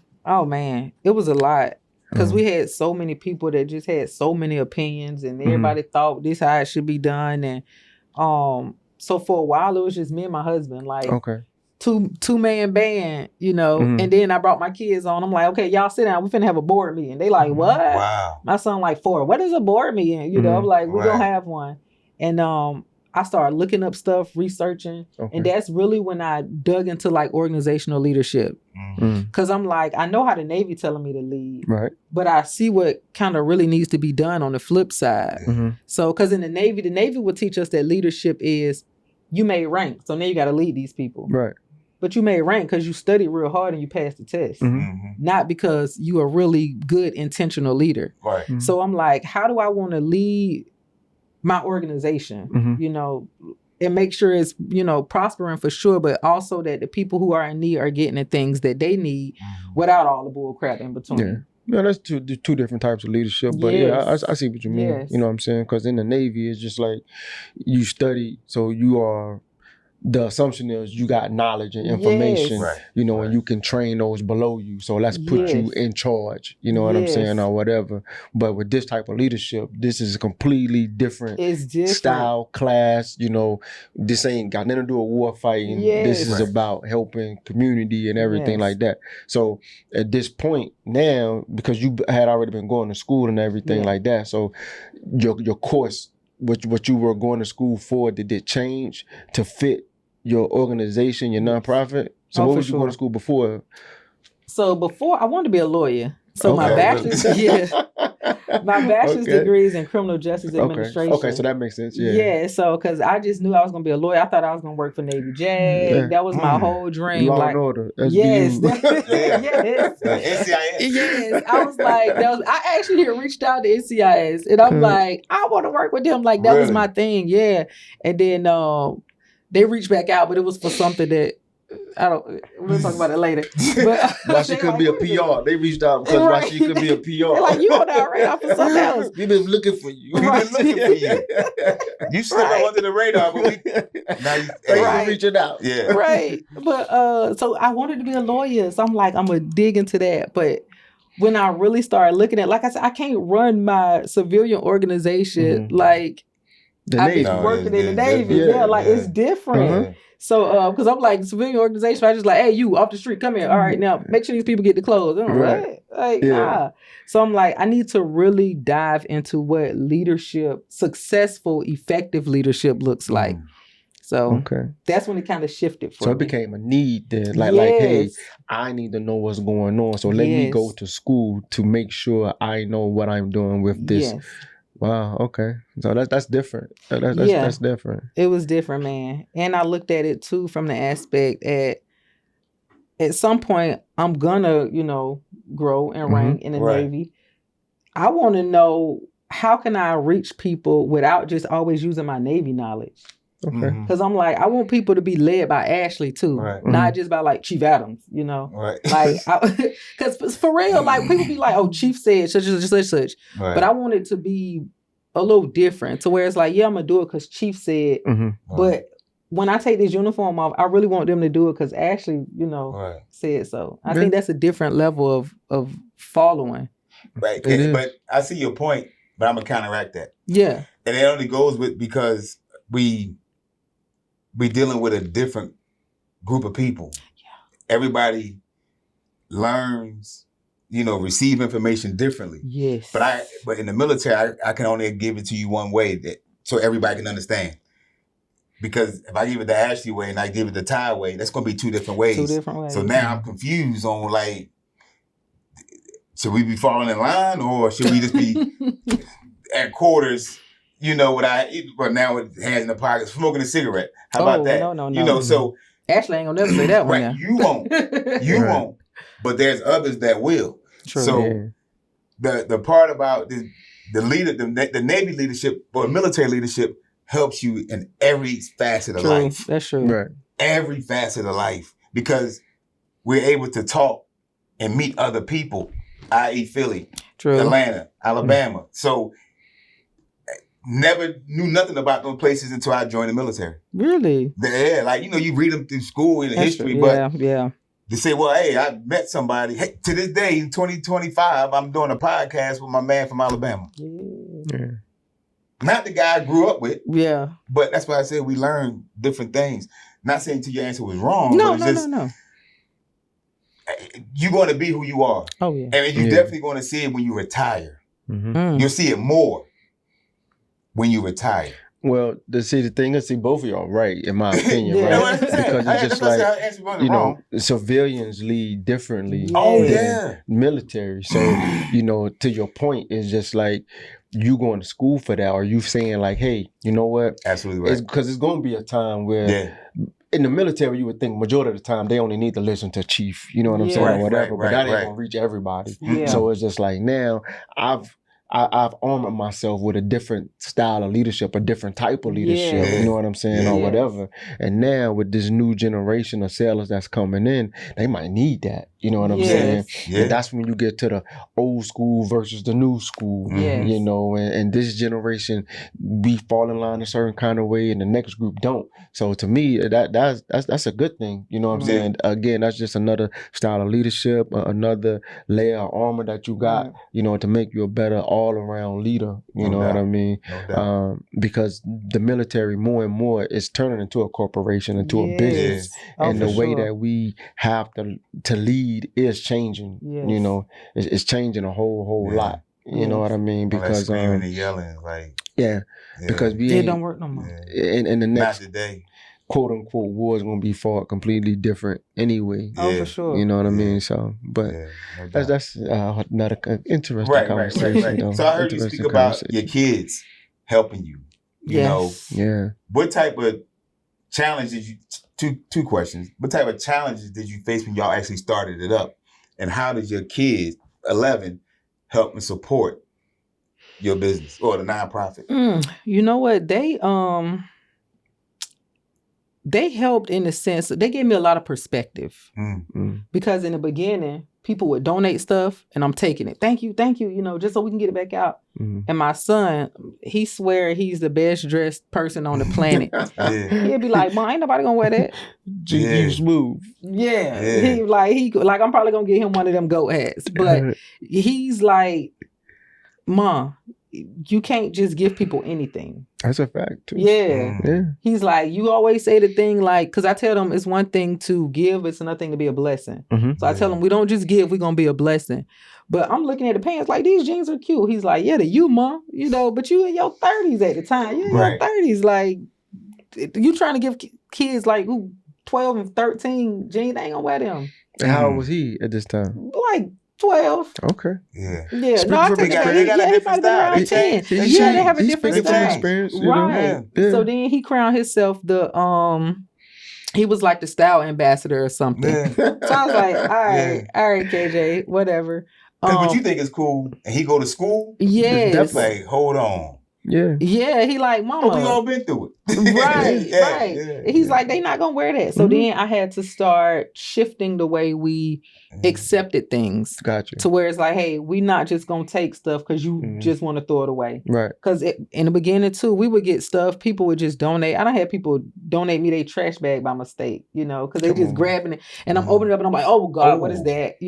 man. It was a lot. Because we had so many people that just had so many opinions and everybody thought this how it should be done. And so for a while, it was just me and my husband. Like, two-man band, you know, and then I brought my kids on. I'm like, okay, y'all sit down. We finna have a board meeting. They like, what? Wow. My son like, 4. What is a board meeting? You know, I'm like, we're gonna have one. And I started looking up stuff, researching, and that's really when I dug into like organizational leadership. Because I'm like, I know how the Navy telling me to lead, but I see what kind of really needs to be done on the flip side. So, because in the Navy will teach us that leadership is you made rank, so now you got to lead these people. Right. But you made rank because you studied real hard and you passed the test. Not because you are a really good intentional leader. Right. So I'm like, how do I want to lead my organization, you know, and make sure it's, you know, prospering for sure, but also that the people who are in need are getting the things that they need without all the bull crap in between. Yeah, that's two different types of leadership. But I see what you mean. You know what I'm saying? Because in the Navy, it's just like you study, so you are... The assumption is you got knowledge and information, you know, and you can train those below you. So let's put you in charge, you know what I'm saying, or whatever. But with this type of leadership, this is a completely different style, class, you know. This ain't got nothing to do with war fighting. This is about helping community and everything like that. So at this point now, because you had already been going to school and everything like that, so your course, what you were going to school for, did it change to fit your organization, your nonprofit? So what was you going to school before? So before, I wanted to be a lawyer. So my bachelor's, my bachelor's degree is in criminal justice administration. Okay, so that makes sense. So because I just knew I was going to be a lawyer. I thought I was going to work for Navy JAG. That was my whole dream. Law and Order. Yes. NCIS. Yes. I was like, I actually had reached out to NCIS, and I'm like, I want to work with them. Like that was my thing. Yeah. And then they reached back out, but it was for something that we'll talk about it later. But why she could be a PR. They reached out because why she could be a PR. Like, you on our radar for something else. We've been looking for you. We've been looking for you. You still under the radar, but now you reaching out. Yeah. Right. But so I wanted to be a lawyer. So I'm like, I'm gonna dig into that. But when I really started looking at, like I said, I can't run my civilian organization like I've been working in the Navy. It's different. So, because I'm like, civilian organization, I just like, hey, you off the street, come here. All right, now make sure these people get the clothes. I'm like, what? Like, nah. So I'm like, I need to really dive into what leadership, successful, effective leadership looks like. So that's when it kind of shifted for me. So it became a need then. Like, hey, I need to know what's going on. So let me go to school to make sure I know what I'm doing with this. Wow. Okay. So that's different. That's different. It was different, man. And I looked at it too from the aspect at some point I'm gonna, you know, grow and rank in the Navy. I want to know, how can I reach people without just always using my Navy knowledge? Okay. Because I'm like, I want people to be led by Ashley too, not just by like Chief Adams, you know. Right. Like, because for real, like people be like, oh, Chief said such and such. Right. But I want it to be a little different, to where it's like, yeah, I'm gonna do it because Chief said. But when I take this uniform off, I really want them to do it because Ashley, you know, said so. I think that's a different level of following. Right. But I see your point, but I'm gonna counteract that. Yeah. And it only goes with because we we're dealing with a different group of people. Yeah. Everybody learns, receive information differently. Yes. But in the military, I can only give it to you one way so everybody can understand. Because if I give it the Ashley way and I give it the Ty way, that's going to be two different ways. So now I'm confused on like, should we be falling in line or should we just be at quarters? But now it has in the pocket, smoking a cigarette. How about that? No. So Ashley ain't gonna never say that one. Right, you won't. You won't. But there's others that will. True. So the part about the leader, the Navy leadership or military leadership helps you in every facet of life. That's true. Right. Every facet of life. Because we're able to talk and meet other people, i.e. Philly, Atlanta, Alabama. So never knew nothing about those places until I joined the military. Really? Yeah, like, you read them through school in history, but they say, well, hey, I met somebody. Hey, to this day, in 2025, I'm doing a podcast with my man from Alabama. Yeah. Not the guy I grew up with. Yeah. But that's why I said we learn different things. Not saying your answer was wrong. No. You're going to be who you are. Oh, yeah. And you're definitely going to see it when you retire. Mm-hmm. You'll see it more when you retire. Well, the thing is, both of y'all right, in my opinion, right? Because it's just like, civilians lead differently. Oh, yeah. Military. So, to your point, it's just like, you going to school for that, or you saying like, hey, you know what? Absolutely right. Because it's going to be a time where in the military, you would think majority of the time they only need to listen to chief, you know what I'm saying, or whatever, but that ain't going to reach everybody. Yeah. So it's just like now I've armored myself with a different style of leadership, a different type of leadership, you know what I'm saying, or whatever. And now with this new generation of sailors that's coming in, they might need that, you know what I'm saying? Yeah. And that's when you get to the old school versus the new school, and this generation, we fall in line a certain kind of way and the next group don't. So to me, that's a good thing, you know what I'm saying? Again, that's just another style of leadership, another layer of armor that you got, to make you a better all-around leader, you know what I mean? No because the military more and more is turning into a corporation, into a business, and the way that we have to lead is changing. It's changing a whole lot. You know what I mean? Because screaming and yelling, like because we it don't work no more. In the next not today. Quote unquote war is gonna be fought completely different anyway. Oh, for sure. You know what I mean? So, but that's another interesting conversation. Though. So I heard you speak about your kids helping you. You know, what type of challenges you? Two questions. What type of challenges did you face when y'all actually started it up, and how did your kids, 11, help and support your business or the nonprofit? You know what they helped in the sense they gave me a lot of perspective because in the beginning people would donate stuff and I'm taking it. Thank you, just so we can get it back out. And my son, he swear he's the best dressed person on the planet. He'd be like, Mom, ain't nobody gonna wear that. You smooth. He like I'm probably gonna get him one of them goat hats. But he's like, Mom, you can't just give people anything. That's a fact too. Yeah. He's like, you always say the thing like, because I tell them it's one thing to give, it's another thing to be a blessing. So I tell them we don't just give, we're going to be a blessing. But I'm looking at the pants like, these jeans are cute. He's like, yeah, to you, Mom. But you in your 30s at the time. You in your 30s. Like, you trying to give kids like 12 and 13 jeans, they ain't going to wear them. And how old was he at this time? Like 12. Okay. Yeah. No, I think he might have been around 10. They have a different style. Experience, right. So then he crowned himself he was like the style ambassador or something. So I was like, all right, KJ, whatever. Because what you think is cool, and he go to school? Yes. Like, hold on. Yeah. Yeah, he like, Mama. We all been through it. Right. He's like, they not gonna wear that. So then I had to start shifting the way we accepted things. Gotcha. To where it's like, hey, we not just gonna take stuff because you just want to throw it away. Right. Because in the beginning too, we would get stuff, people would just donate. I done had people donate me their trash bag by mistake, because they just grabbing it. And I'm opening it up and I'm like, oh God, what is that?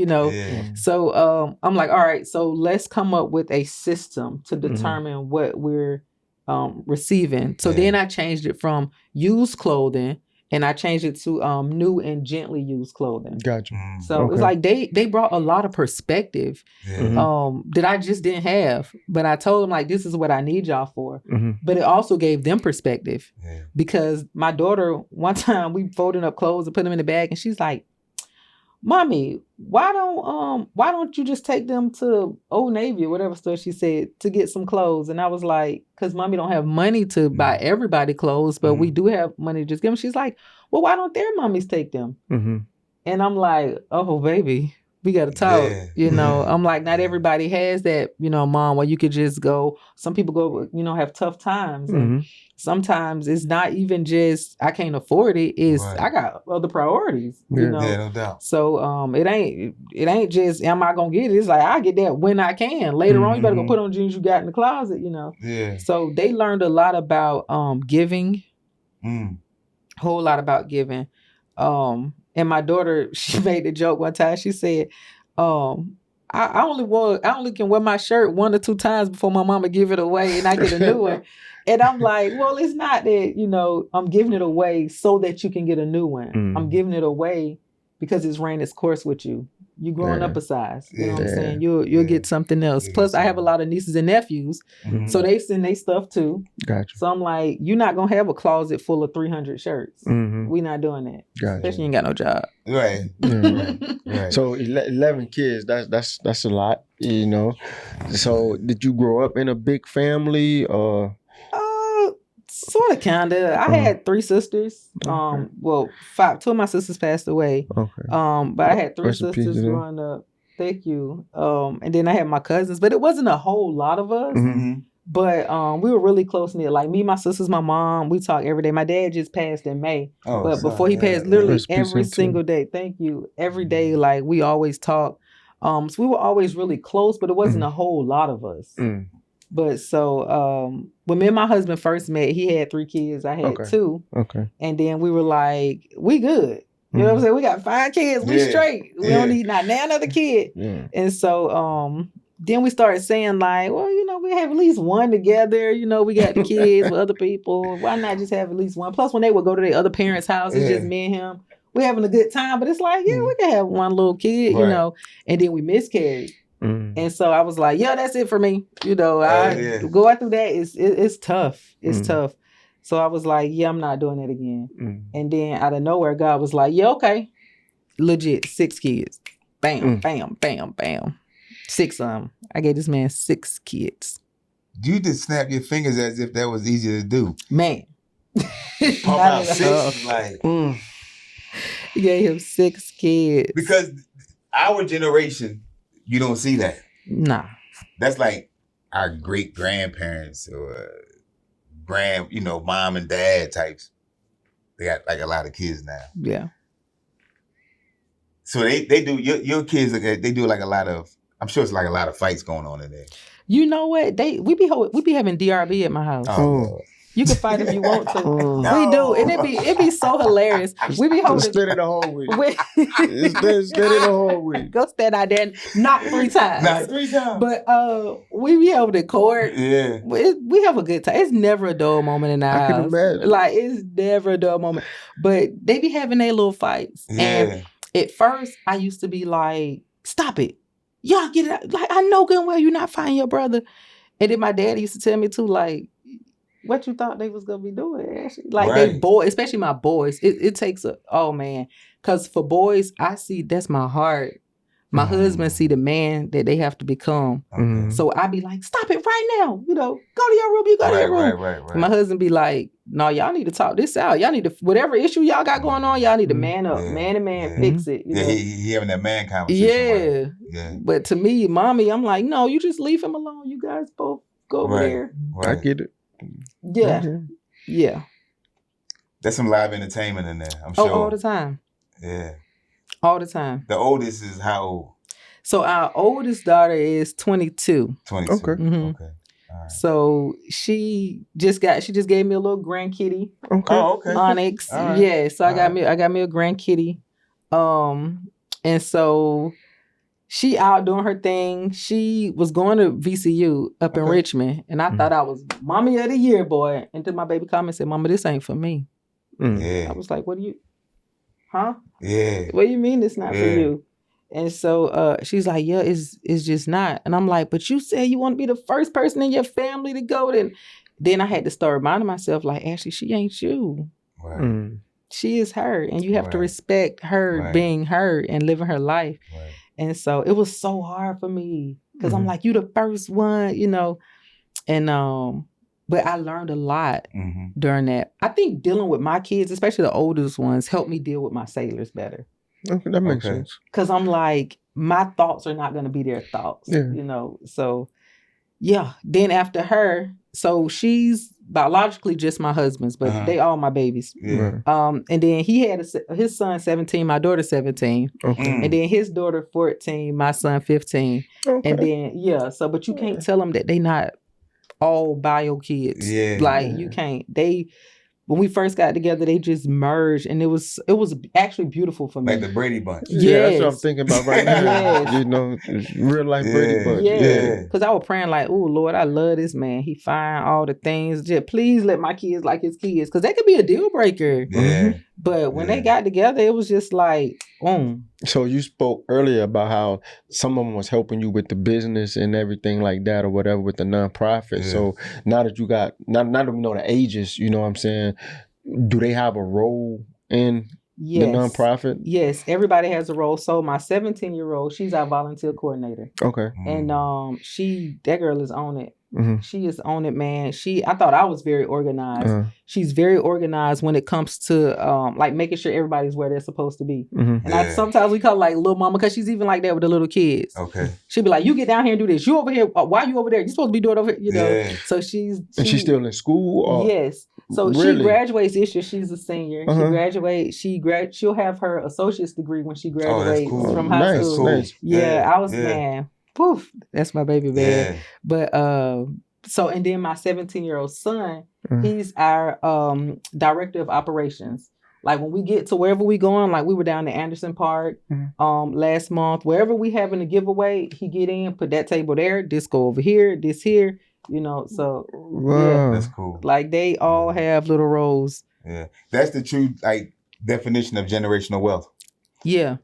So I'm like, all right, so let's come up with a system to determine what we're receiving. So then I changed it from used clothing and I changed it to new and gently used clothing. Gotcha. So it's like they brought a lot of perspective that I just didn't have. But I told them like, this is what I need y'all for. But it also gave them perspective because my daughter, one time we folded up clothes and put them in the bag and she's like, Mommy, why don't you just take them to Old Navy or whatever store she said to get some clothes? And I was like, because Mommy don't have money to buy everybody clothes, but we do have money to just give them. She's like, well, why don't their mommies take them? And I'm like, oh, baby, we got to talk. You know, I'm like, not everybody has that, you know, mom, where you could just go. Some people go, you know, have tough times. And sometimes it's not even just, I can't afford it. It's, I got other priorities, you know. Yeah, no doubt. So it ain't just, am I going to get it? It's like, I get that when I can. Later on, you better go put on jeans you got in the closet, you know. Yeah. So they learned a lot about giving, whole lot about giving. And my daughter, she made the joke one time. She said, I only can wear my shirt 1 or 2 times before my mama give it away and I get a new one. And I'm like, well, it's not that, you know, I'm giving it away so that you can get a new one. I'm giving it away because it's ran its course with you. You growing up a size. You know what I'm saying? You'll get something else. Plus, I have a lot of nieces and nephews. So they send their stuff too. Gotcha. So I'm like, you're not going to have a closet full of 300 shirts. We're not doing that. Gotcha. Especially you ain't got no job. Right. Right. So 11 kids, that's a lot, you know. So did you grow up in a big family or? Sort of, kinda. I had 3 sisters. Well, 5. 2 of my sisters passed away. But I had 3 sisters growing up. Thank you. And then I had my cousins, but it wasn't a whole lot of us. But we were really close knit. Like me, my sisters, my mom, we talk every day. My dad just passed in May. But before he passed, literally every single day. Thank you. Every day, like we always talk. So we were always really close, but it wasn't a whole lot of us. But so when me and my husband first met, he had 3 kids. I had 2. And then we were like, we good. You know what I'm saying? We got 5 kids. We straight. We don't need not another kid. And so then we started saying like, well, you know, we have at least one together. You know, we got the kids with other people. Why not just have at least one? Plus, when they would go to their other parents' houses, just me and him, we having a good time. But it's like, yeah, we can have one little kid, you know. And then we miscarried. And so I was like, yeah, that's it for me. You know, going through that it's tough. It's tough. So I was like, yeah, I'm not doing that again. And then out of nowhere, God was like, yeah, okay. Legit, 6 kids. Bam, bam, bam, bam. 6 of them. I gave this man 6 kids. You just snap your fingers as if that was easy to do. Man. Pump out 6, like. You gave him 6 kids. Because our generation, you don't see that. Nah. That's like our great grandparents or mom and dad types. They got like a lot of kids now. Yeah. So they do your kids. They do like a lot of. I'm sure it's like a lot of fights going on in there. You know what? We be having DRB at my house. Oh. You can fight if you want to. We do, and it be so hilarious. We be holding steady the whole week. Steady the whole week. Go stand out there and knock 3 times. Knock 3 times. But we be over the court. Yeah, we have a good time. It's never a dull moment in our house. I can imagine. Like it's never a dull moment. But they be having their little fights. Yeah. And at first, I used to be like, "Stop it, y'all get it out." Like I know good and well you're not fighting your brother. And then my dad used to tell me too, like, what you thought they was gonna be doing, Ashley? Like they boys, especially my boys. It takes because for boys, I see that's my heart. My husband see the man that they have to become. So I be like, stop it right now. You know, go to your room. You go to your room. Right. And my husband be like, no, y'all need to talk this out. Y'all need to whatever issue y'all got going on. Y'all need to man up, man to man, fix it. You know? He having that man conversation. Yeah. But to me, mommy, I'm like, no, you just leave him alone. You guys both go over there. I get it. Yeah. Yeah. There's some live entertainment in there, I'm sure. All the time. Yeah. All the time. The oldest is how old? So our oldest daughter is 22. 22. Okay. Okay. All right. So she just gave me a little grandkitty. Okay. Oh, okay. Onyx. Right. Yeah. So I got me a grandkitty. And so she out doing her thing. She was going to VCU up in Richmond, and I thought I was mommy of the year, boy. And then my baby called me and said, "Mama, this ain't for me." Yeah. I was like, "What do you, huh? Yeah. What do you mean it's not for you?" And so she's like, "Yeah, it's just not." And I'm like, "But you said you want to be the first person in your family to go." Then I had to start reminding myself, like, actually, she ain't you. Right. She is her, and you have to respect her being her and living her life. Right. And so it was so hard for me because I'm like, you the first one, you know. And but I learned a lot during that. I think dealing with my kids, especially the oldest ones, helped me deal with my sailors better. Okay, that makes sense. Because I'm like, my thoughts are not going to be their thoughts, you know. So yeah. Then after her, so she's biologically just my husband's, but they all my babies. Yeah. And then he had his son 17, my daughter 17. Okay. And then his daughter 14, my son 15. Okay. And then but you can't tell them that they not all bio kids. Yeah. Like you can't. When we first got together, they just merged, and it was actually beautiful for me. Like the Brady Bunch. Yeah, that's what I'm thinking about right now. Yes. You know, real life Brady Bunch. Yeah. Because I was praying like, oh, Lord, I love this man. He fine, all the things. Just please let my kids like his kids. Because that could be a deal breaker. Yeah. But when they got together, it was just like, boom. So you spoke earlier about how some of them was helping you with the business and everything like that or whatever with the nonprofit. Yeah. So now that you got, now that we know the ages, you know what I'm saying, do they have a role in the nonprofit? Yes, everybody has a role. So my 17-year-old, she's our volunteer coordinator. Okay. And that girl is on it. She is on it, man. I thought I was very organized. She's very organized when it comes to like making sure everybody's where they're supposed to be. And sometimes we call her like little mama because she's even like that with the little kids. Okay. She'll be like, you get down here and do this. You over here. Why you over there? You're supposed to be doing it over here. You know. Yeah. So and she's still in school? Or? Yes. So really? She graduates this year. She's a senior. She graduates. She'll have her associate's degree when she graduates from high school. Nice. Yeah, I was man. Poof, that's my baby man. Yeah. But so and then my 17-year-old son, he's our director of operations. Like when we get to wherever we going, like we were down to Anderson Park last month, wherever we having a giveaway, he get in, put that table there, this go over here, this here, you know. So That's cool. Like they all have little roles. Yeah, that's the true like definition of generational wealth. Yeah.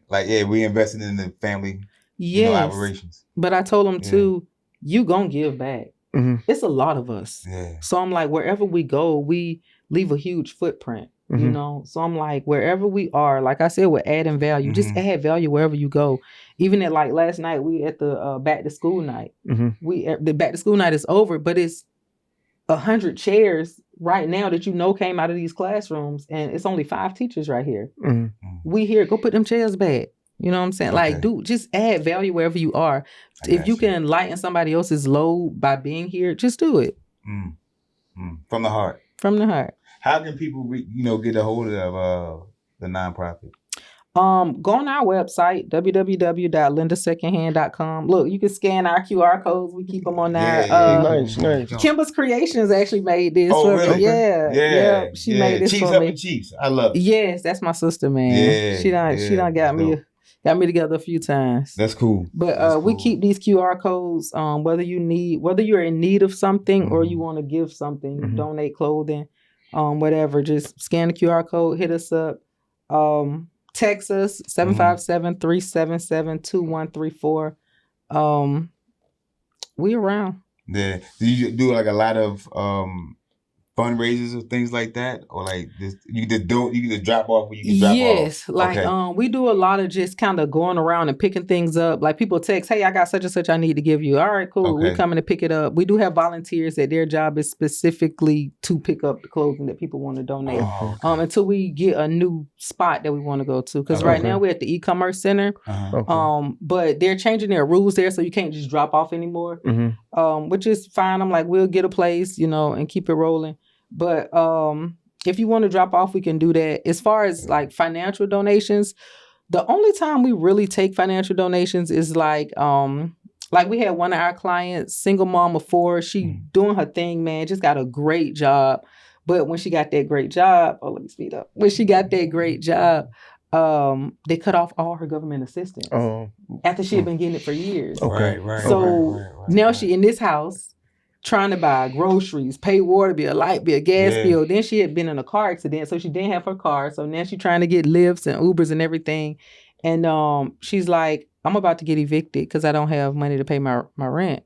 Like we invested in the family. Operations. But I told him too, you gonna give back. It's a lot of us. Yeah. So I'm like, wherever we go, we leave a huge footprint. You know? So I'm like, wherever we are, like I said, we're adding value. Just add value wherever you go. Even at like last night, we at the back to school night. The back to school night is over, but it's 100 chairs right now that came out of these classrooms, and it's only 5 teachers right here. We here, go put them chairs back. You know what I'm saying? Okay. Like, dude, just add value wherever you are. If you can lighten somebody else's load by being here, just do it. From the heart. From the heart. How can people, get a hold of the nonprofit? Go on our website, www.lindasecondhand.com. Look, you can scan our QR codes. We keep them on there. Nice. Kimber's Creations actually made this for me. Really? Yeah. She made this Chiefs for me. Chiefs. I love it. Yes, that's my sister, man. Yeah, she done got me together a few times. That's cool. But we keep these QR codes. Whether you're in need of something or you want to give something, donate clothing, whatever. Just scan the QR code, hit us up. Text us 757-377-2134. We around. Yeah. Do you do like a lot of fundraisers or things like that, or like this, you can just drop off where you can drop off? Yes, like we do a lot of just kind of going around and picking things up. Like people text, hey, I got such and such I need to give you. All right, cool. We're coming to pick it up. We do have volunteers that their job is specifically to pick up the clothing that people want to donate. Until we get a new spot that we want to go to. Because right now we're at the e-commerce center. But they're changing their rules there, so you can't just drop off anymore. Which is fine. I'm like, we'll get a place, and keep it rolling. But if you want to drop off, we can do that. As far as like financial donations, the only time we really take financial donations is like we had one of our clients, single mom of 4. She doing her thing, man, just got a great job. But when she got that great job, let me speed up. When she got that great job, they cut off all her government assistance after she had been getting it for years. Okay. So now she in this house trying to buy groceries, pay water bill, light bill, gas bill. Then she had been in a car accident, so she didn't have her car. So now she's trying to get Lyfts and Ubers and everything. And she's like, I'm about to get evicted because I don't have money to pay my rent.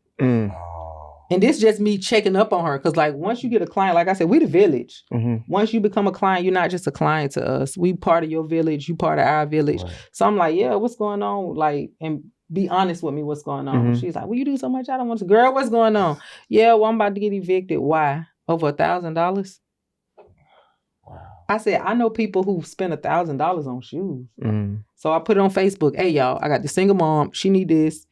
And this just me checking up on her because, like, once you get a client, like I said, we the village. Once you become a client, you're not just a client to us. We part of your village. You part of our village. Right. So I'm like, yeah, what's going on? Like, and be honest with me, what's going on? She's like, well, you do so much. I don't want to. Girl, what's going on? Yeah, well, I'm about to get evicted. Why? Over $1,000? Wow. I said, I know people who spend $1,000 on shoes. So I put it on Facebook. Hey, y'all, I got the single mom. She need this.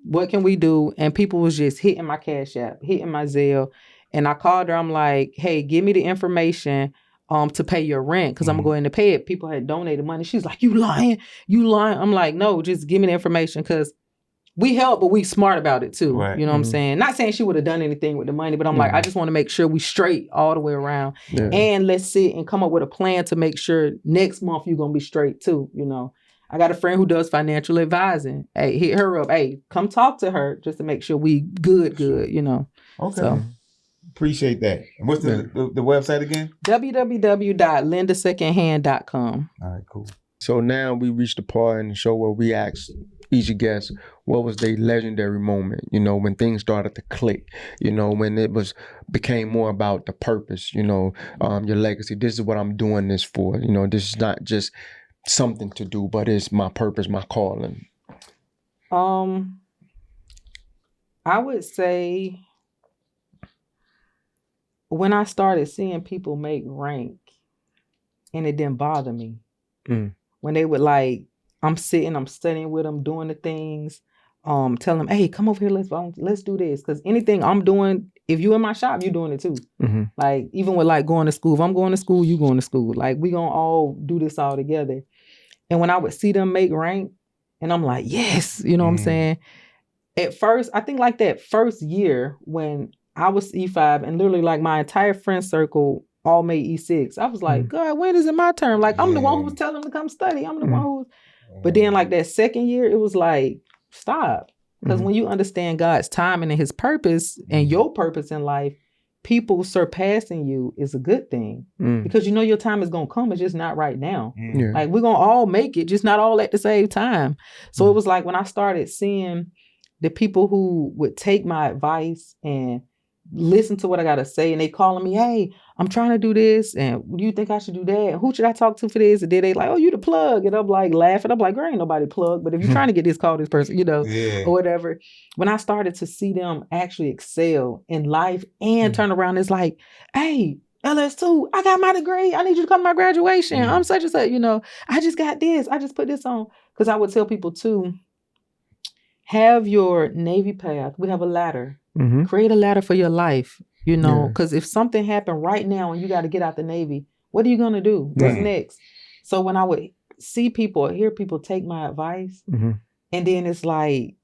What can we do? And people was just hitting my Cash App, hitting my Zelle. And I called her. I'm like, hey, give me the information to pay your rent because I'm going to pay it. People had donated money. She's like, you lying? You lying? I'm like, no, just give me the information because we help, but we smart about it too. Right. You know what I'm saying? Not saying she would have done anything with the money, but I'm like, I just want to make sure we straight all the way around. Yeah. And let's sit and come up with a plan to make sure next month you're going to be straight too, you know. I got a friend who does financial advising. Hey, hit her up. Hey, come talk to her just to make sure we good, you know. Okay. So, appreciate that. And what's the website again? www.lendasecondhand.com. All right, cool. So now we reached the part in the show where we asked each guest what was their legendary moment, you know, when things started to click, you know, when it became more about the purpose, you know, your legacy. This is what I'm doing this for. You know, this is not just something to do, but it's my purpose, my calling. I would say when I started seeing people make rank and it didn't bother me. When they would like, I'm sitting, I'm studying with them, doing the things, tell them, hey, come over here, let's do this. Because anything I'm doing, if you in my shop, you're doing it too. Like, even with like going to school, if I'm going to school, you going to school. Like, we gonna all do this all together. And when I would see them make rank, and I'm like, yes, you know what I'm saying? At first, I think like that first year when I was E5 and literally like my entire friend circle all made E6, I was like, God, when is it my turn? Like, I'm the one who was telling them to come study. I'm the one who was... But then like that second year, it was like, stop. Because when you understand God's timing and his purpose and your purpose in life, people surpassing you is a good thing because you know your time is going to come. It's just not right now. Like, we're going to all make it, just not all at the same time. So it was like when I started seeing the people who would take my advice and listen to what I got to say, and they calling me, hey, I'm trying to do this, and do you think I should do that? And who should I talk to for this? And then they like, oh, you the plug. And I'm like laughing. I'm like, girl, ain't nobody plug. But if you're trying to get this, call this person, you know, or whatever. When I started to see them actually excel in life and turn around, it's like, hey, LS2, I got my degree. I need you to come to my graduation. I'm such and such, you know, I just got this. I just put this on. Because I would tell people too, have your Navy path. We have a ladder. Create a ladder for your life, you know, because if something happened right now and you got to get out the Navy, what are you going to do? What's next? So when I would see people or hear people take my advice and then it's like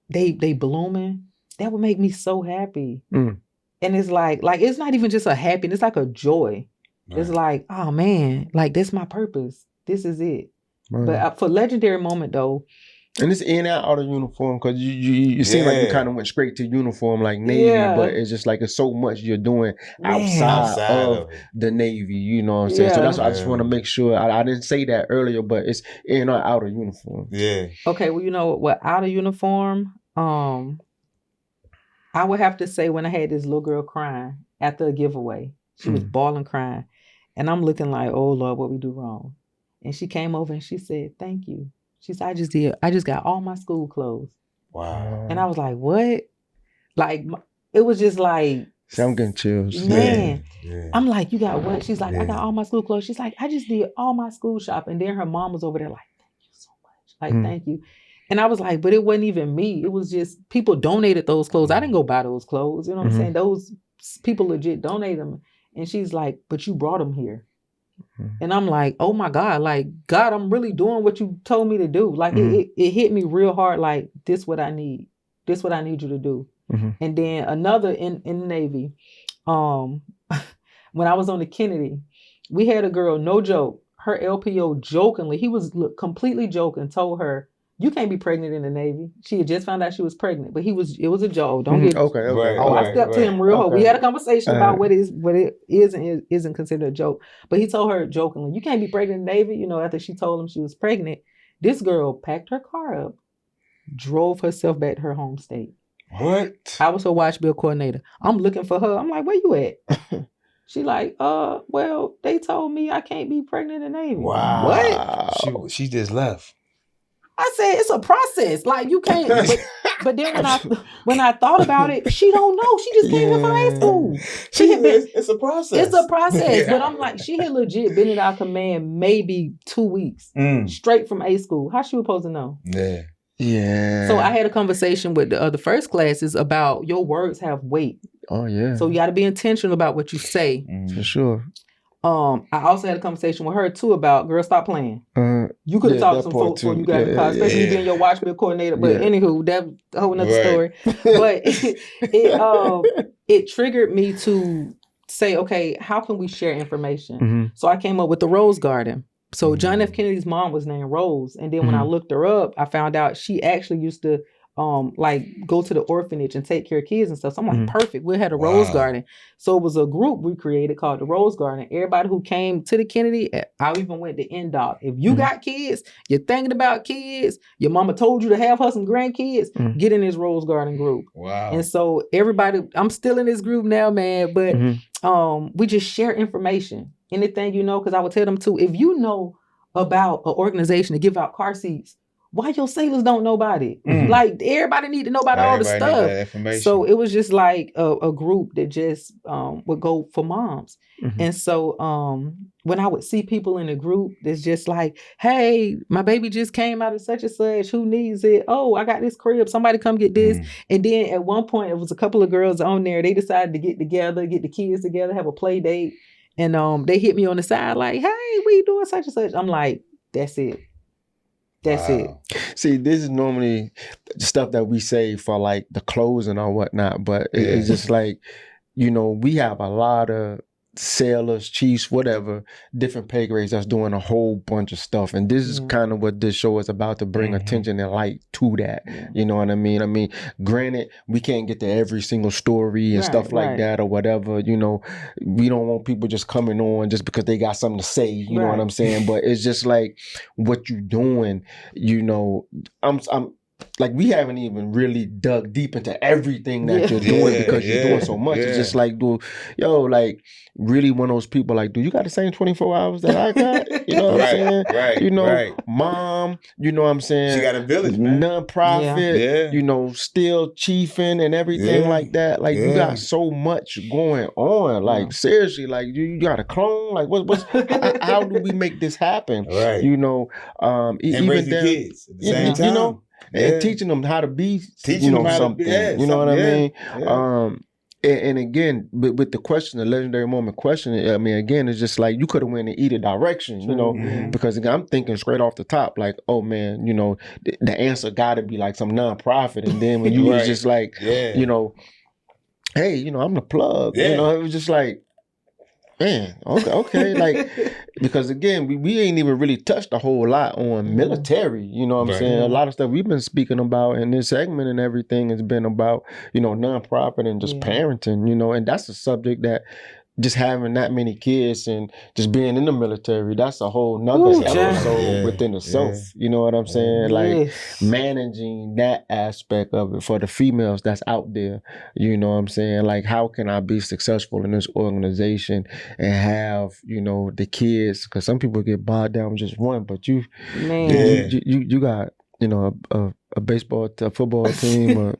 they blooming, that would make me so happy. And it's like it's not even just a happiness, it's like a joy. Right. It's like, oh man, like that's my purpose. This is it. Right. But for legendary moment though, and it's in and out of uniform because you seem like you kind of went straight to uniform like Navy, but it's just like it's so much you're doing outside of the Navy, you know what I'm saying? So that's why I just want to make sure, I didn't say that earlier, but it's in or out of uniform. Yeah. Okay, well, you know what, out of uniform, I would have to say when I had this little girl crying after a giveaway, she was bawling crying, and I'm looking like, oh Lord, what we do wrong? And she came over and she said, thank you. She said, I just got all my school clothes. Wow. And I was like, what? Like, it was just like... See, I'm getting chills. Man. Yeah. I'm like, you got what? She's like, I got all my school clothes. She's like, I just did all my school shopping. And then her mom was over there like, thank you so much. Like, thank you. And I was like, but it wasn't even me. It was just people donated those clothes. I didn't go buy those clothes. You know what I'm saying? Those people legit donated them. And she's like, but you brought them here. And I'm like, oh my God, like, God, I'm really doing what you told me to do. Like, it hit me real hard. Like, this what I need. This what I need you to do. And then another in the Navy, when I was on the Kennedy, we had a girl, no joke, her LPO jokingly, he was completely joking, told her, "You can't be pregnant in the Navy." She had just found out she was pregnant, but it was a joke. Don't get okay. I stepped to him real hard. We had a conversation about what it is and isn't considered a joke. But he told her jokingly, "You can't be pregnant in the Navy." After she told him she was pregnant, this girl packed her car up, drove herself back to her home state. What? I was her watch bill coordinator. I'm looking for her. I'm like, "Where you at?" She like, well, they told me I can't be pregnant in the Navy. Wow. What? She just left. I said, it's a process. Like, you can't. But then when I thought about it, she don't know. She just came here from high school. It's a process. It's a process. Yeah. But I'm like, she had legit been in our command maybe 2 weeks. Straight from A school. How she was supposed to know? Yeah. Yeah. So I had a conversation with the other first classes about your words have weight. Oh, yeah. So you got to be intentional about what you say. For sure. I also had a conversation with her too about, girl, stop playing. You could have talked to some folks before you got in the car, especially you being your watch bill coordinator. But anywho, that's a whole nother story. But it triggered me to say, okay, how can we share information? So I came up with the Rose Garden. So John F. Kennedy's mom was named Rose. And then when I looked her up, I found out she actually used to go to the orphanage and take care of kids and stuff. So I'm like, perfect. We had a Rose Garden. So it was a group we created called the Rose Garden. Everybody who came to the Kennedy, I even went to NDOC. If you got kids, you're thinking about kids, your mama told you to have her some grandkids, get in this Rose Garden group. Wow. And so everybody, I'm still in this group now, man, but we just share information. Anything because I would tell them too, if you know about an organization to give out car seats, why your sailors don't know about it? Like, everybody need to know about all the stuff. So it was just like a group that just would go for moms. And so when I would see people in a group that's just like, hey, my baby just came out of such and such, who needs it? Oh, I got this crib, somebody come get this. And then at one point, it was a couple of girls on there, they decided to get together, get the kids together, have a play date. And they hit me on the side like, hey, we doing such and such. I'm like, that's it. That's it. See, this is normally stuff that we say for like the closing or whatnot, but it's just like, we have a lot of sailors, chiefs, whatever, different pay grades that's doing a whole bunch of stuff. And this is kind of what this show is about, to bring attention and light to that. You know what I mean? I mean, granted, we can't get to every single story and stuff like that or whatever. We don't want people just coming on just because they got something to say, you know what I'm saying? But it's just like what you doing, I'm like, we haven't even really dug deep into everything that you're doing because you're doing so much. It's just like, like, really one of those people like, do you got the same 24 hours that I got? You know what I'm saying? Right. Mom, you know what I'm saying? She got a village, man. Nonprofit, still chiefing and everything like that. Like, you got so much going on. Like, seriously, like, you got a clone? Like, how do we make this happen? Right. And even raising kids at the same time. And teaching them how to be, something. You know what I mean? Yeah. And again, with the question, the legendary moment question, I mean, again, it's just like you could have went in either direction, because again, I'm thinking straight off the top, like, oh man, the answer got to be like some nonprofit, and then when you was just like, hey, I'm the plug, it was just like, man, okay, like, because again, we ain't even really touched a whole lot on military, you know what I'm saying? A lot of stuff we've been speaking about in this segment and everything has been about, nonprofit and just parenting, and that's a subject that just having that many kids and just being in the military, that's a whole nother episode within itself. You know what I'm saying? Like, managing that aspect of it for the females that's out there, you know what I'm saying? Like, how can I be successful in this organization and have, the kids, because some people get bogged down with just one, but you got, a baseball, a football team, or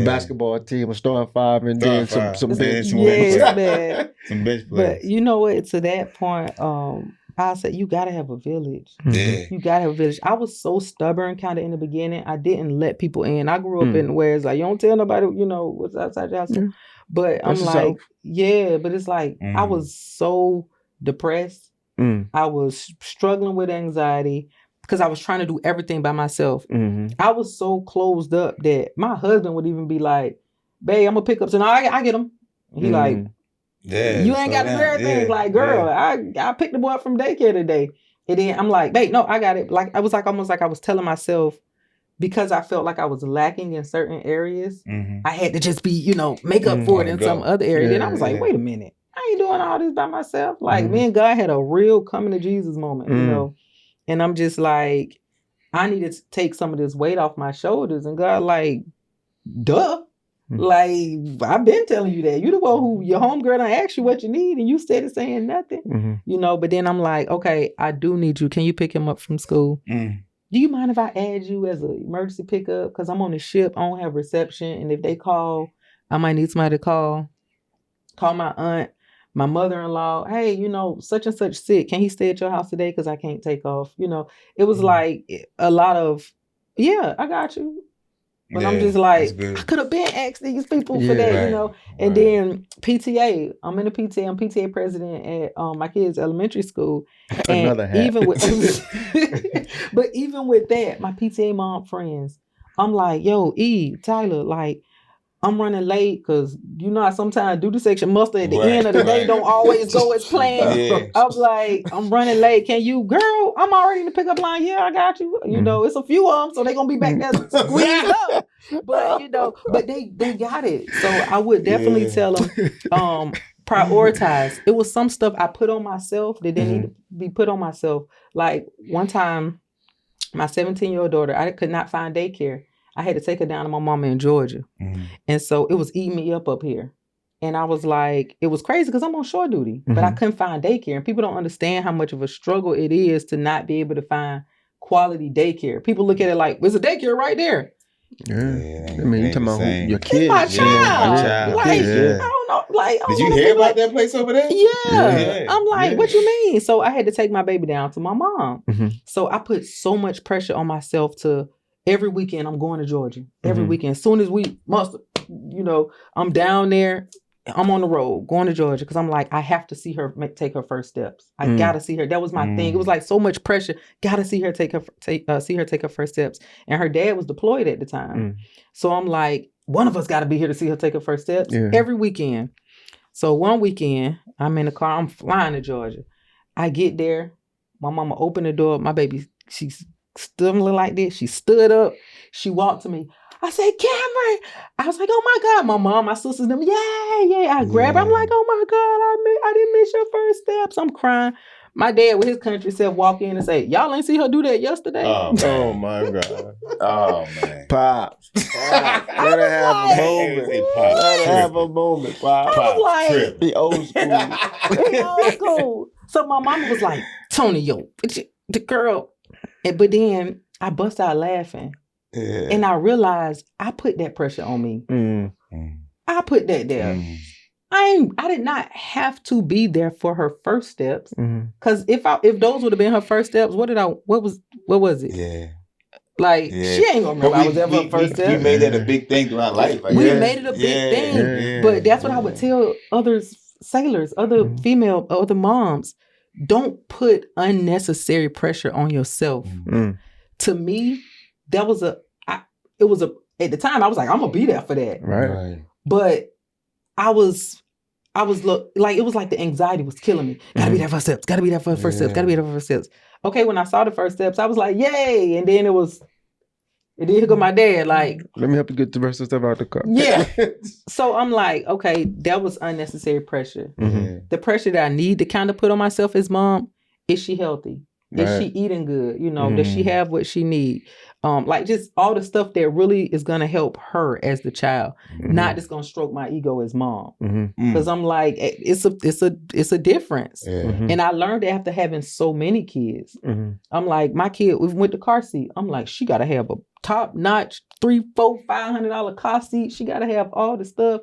basketball team, a starting five, and then some bench. Man. Some bench players. But you know what? To that point, I said you gotta have a village. You gotta have a village. I was so stubborn, kind of in the beginning. I didn't let people in. I grew up in where it's like you don't tell nobody, what's outside your house. But I'm like, but it's like I was so depressed. I was struggling with anxiety, because I was trying to do everything by myself. I was so closed up that my husband would even be like, babe, I'm going to pick up. So now I get him. He like, you ain't got to do everything. Like, girl, I picked the boy up from daycare today. And then I'm like, babe, no, I got it. Like I was like almost like I was telling myself, because I felt like I was lacking in certain areas, I had to just be, make up for it in some other area. Then I was like, wait a minute, I ain't doing all this by myself. Like me and God had a real coming to Jesus moment, and I'm just like, I need to take some of this weight off my shoulders. And God, like, duh. Like, I've been telling you that. You the one who, your homegirl done asked you what you need and you started saying nothing. But then I'm like, okay, I do need you. Can you pick him up from school? Do you mind if I add you as an emergency pickup? Because I'm on the ship, I don't have reception. And if they call, I might need somebody to call my aunt, my mother-in-law. Hey, such and such sick. Can he stay at your house today? Because I can't take off. It was like a lot of, yeah, I got you. But I'm just like, I could have been asked these people for that, And then PTA, I'm in the PTA. I'm PTA president at my kids' elementary school. And another hat. Even with, but even with that, my PTA mom friends, I'm like, yo, Tyler, like, I'm running late because I sometimes do the section muster at the end of the day don't always go as planned. I'm like, I'm running late. Can you, girl? I'm already in the pickup line. Yeah, I got you. It's a few of them, so they're gonna be back there squeezed up. But but they got it. So I would definitely tell them prioritize. It was some stuff I put on myself that didn't need to be put on myself. Like one time, my 17-year-old daughter, I could not find daycare. I had to take her down to my mama in Georgia. And so it was eating me up here. And I was like, it was crazy because I'm on shore duty, but I couldn't find daycare. And people don't understand how much of a struggle it is to not be able to find quality daycare. People look at it like, there's a daycare right there. Yeah. I mean, you're talking about your kids. My child. Like, I don't know. Like, did you hear about that place over there? Yeah. I'm like, what you mean? So I had to take my baby down to my mom. So I put so much pressure on myself to, every weekend I'm going to Georgia. Every weekend. As soon as we muster, I'm down there. I'm on the road going to Georgia because I'm like, I have to see her take her first steps. I gotta see her. That was my thing. It was like so much pressure. Gotta see her take her first steps. And her dad was deployed at the time. So I'm like, one of us got to be here to see her take her first steps every weekend. So one weekend, I'm in the car. I'm flying to Georgia. I get there. My mama opened the door. My baby, she's stumbling like this. She stood up. She walked to me. I said, Cameron. I was like, oh my God. My mom, my sisters, them, yeah. I grabbed her. I'm like, oh my God, I didn't miss your first steps. I'm crying. My dad with his country self walk in and say, y'all ain't see her do that yesterday? Oh my God. Oh man. Pops. Let her have a moment. Let her have a moment, Pops. I was like, the old school. So my mama was like, Tony, yo, the girl. But then I bust out laughing. And I realized I put that pressure on me. I put that there. I did not have to be there for her first steps. Cause if those would have been her first steps, what was it? Yeah. Like she ain't gonna remember I was ever her first step. We made that a big thing throughout life. We made it a big thing. But that's what I would tell other sailors, other female, other moms. Don't put unnecessary pressure on yourself. To me, that was at the time I was like, I'm gonna be there for that. Right. But I was like, it was like the anxiety was killing me. Gotta be there for steps. Gotta be there for first steps. Gotta be there for first steps. Okay, when I saw the first steps, I was like, yay! And then here go my dad. Like, let me help you get the rest of the stuff out the car. Yeah. So I'm like, okay, that was unnecessary pressure. The pressure that I need to kind of put on myself as mom, is she healthy? Is she eating good? Does she have what she need? Like just all the stuff that really is gonna help her as the child, not just gonna stroke my ego as mom. Because I'm like, it's a difference. And I learned after having so many kids. I'm like, my kid, we went to car seat. I'm like, she gotta have a top notch $300, $400, $500 car seat. She gotta have all the stuff.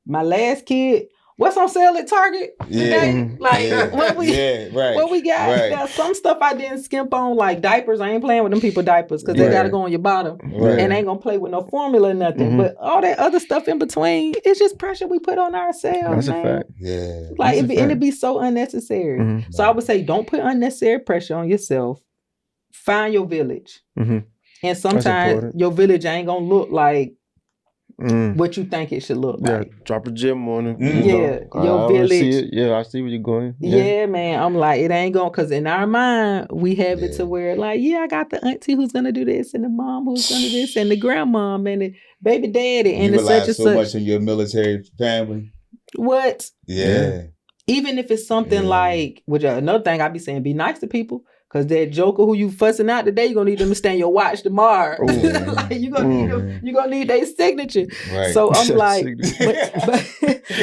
My last kid, what's on sale at Target today? What we got? Now, some stuff I didn't skimp on, like diapers. I ain't playing with them people diapers because they gotta go on your bottom and ain't gonna play with no formula or nothing. But all that other stuff in between, it's just pressure we put on ourselves. That's a fact. Yeah. Like it'd be so unnecessary. So I would say, don't put unnecessary pressure on yourself. Find your village, and sometimes your village ain't gonna look like what you think it should look like. Drop a gem on it. Your village. See it. Yeah, I see where you're going. Yeah, man. I'm like, it ain't going, because in our mind, we have it to where like, I got the auntie who's going to do this, and the mom who's going to do this, and the grandmom, and the baby daddy, and you the such and so such. much on your military family. What? Yeah. Even if it's something like, which another thing I be saying, be nice to people. Because that joker who you fussing out today, you're going to need them to stand your watch tomorrow. Like, you're going to need their signature. Right. So I'm like,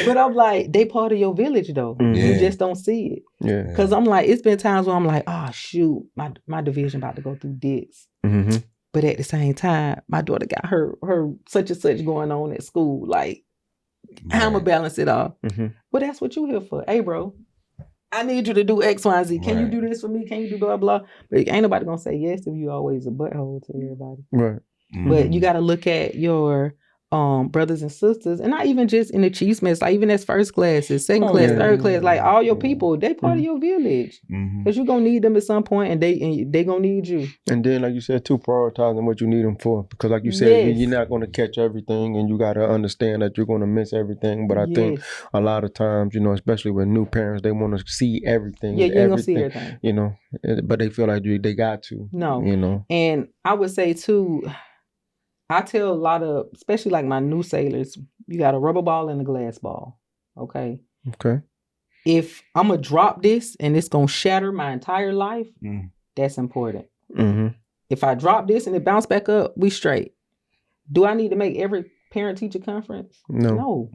but I'm like, they part of your village though. You just don't see it. Yeah. Because I'm like, it's been times where I'm like, oh shoot, my division about to go through this. But at the same time, my daughter got her such and such going on at school. Like, how I'm going to balance it all? Well, that's what you here for. Hey, bro, I need you to do X, Y, and Z. Can you do this for me? Can you do blah, blah? But ain't nobody going to say yes if you always a butthole to everybody. Right. But you got to look at your brothers and sisters, and not even just in achievements, like even as first classes, second class, third class, like all your people, they part of your village. Because you're going to need them at some point, and they going to need you. And then, like you said, too, prioritizing what you need them for. Because like you said, you're not going to catch everything, and you got to understand that you're going to miss everything. But I think a lot of times, especially with new parents, they want to see everything. Yeah, you ain't going to see everything. But they feel like they got to. No. And I would say, too, I tell a lot of, especially like my new sailors, you got a rubber ball and a glass ball. Okay. If I'm going to drop this and it's going to shatter my entire life, that's important. If I drop this and it bounce back up, we straight. Do I need to make every parent-teacher conference? No.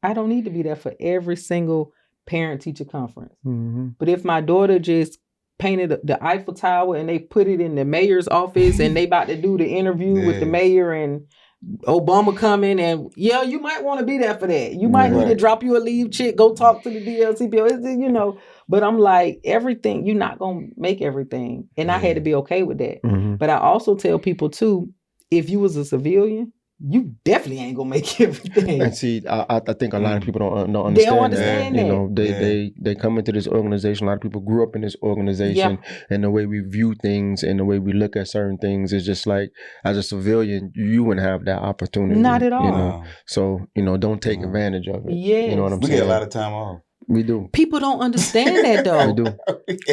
I don't need to be there for every single parent-teacher conference. But if my daughter just painted the Eiffel Tower and they put it in the mayor's office and they about to do the interview with the mayor and Obama coming, and you might want to be there for that. You might need to drop you a leave check, go talk to the DLCPO, but I'm like, everything, you're not going to make everything. And I had to be okay with that. But I also tell people too, if you was a civilian, you definitely ain't gonna make everything. And see, I think a lot of people don't understand, they don't understand that. They come into this organization. A lot of people grew up in this organization, and the way we view things and the way we look at certain things is just like, as a civilian, you wouldn't have that opportunity. Not at all. So don't take advantage of it. Yes. You know what I'm saying? We get a lot of time off. We do. People don't understand that though.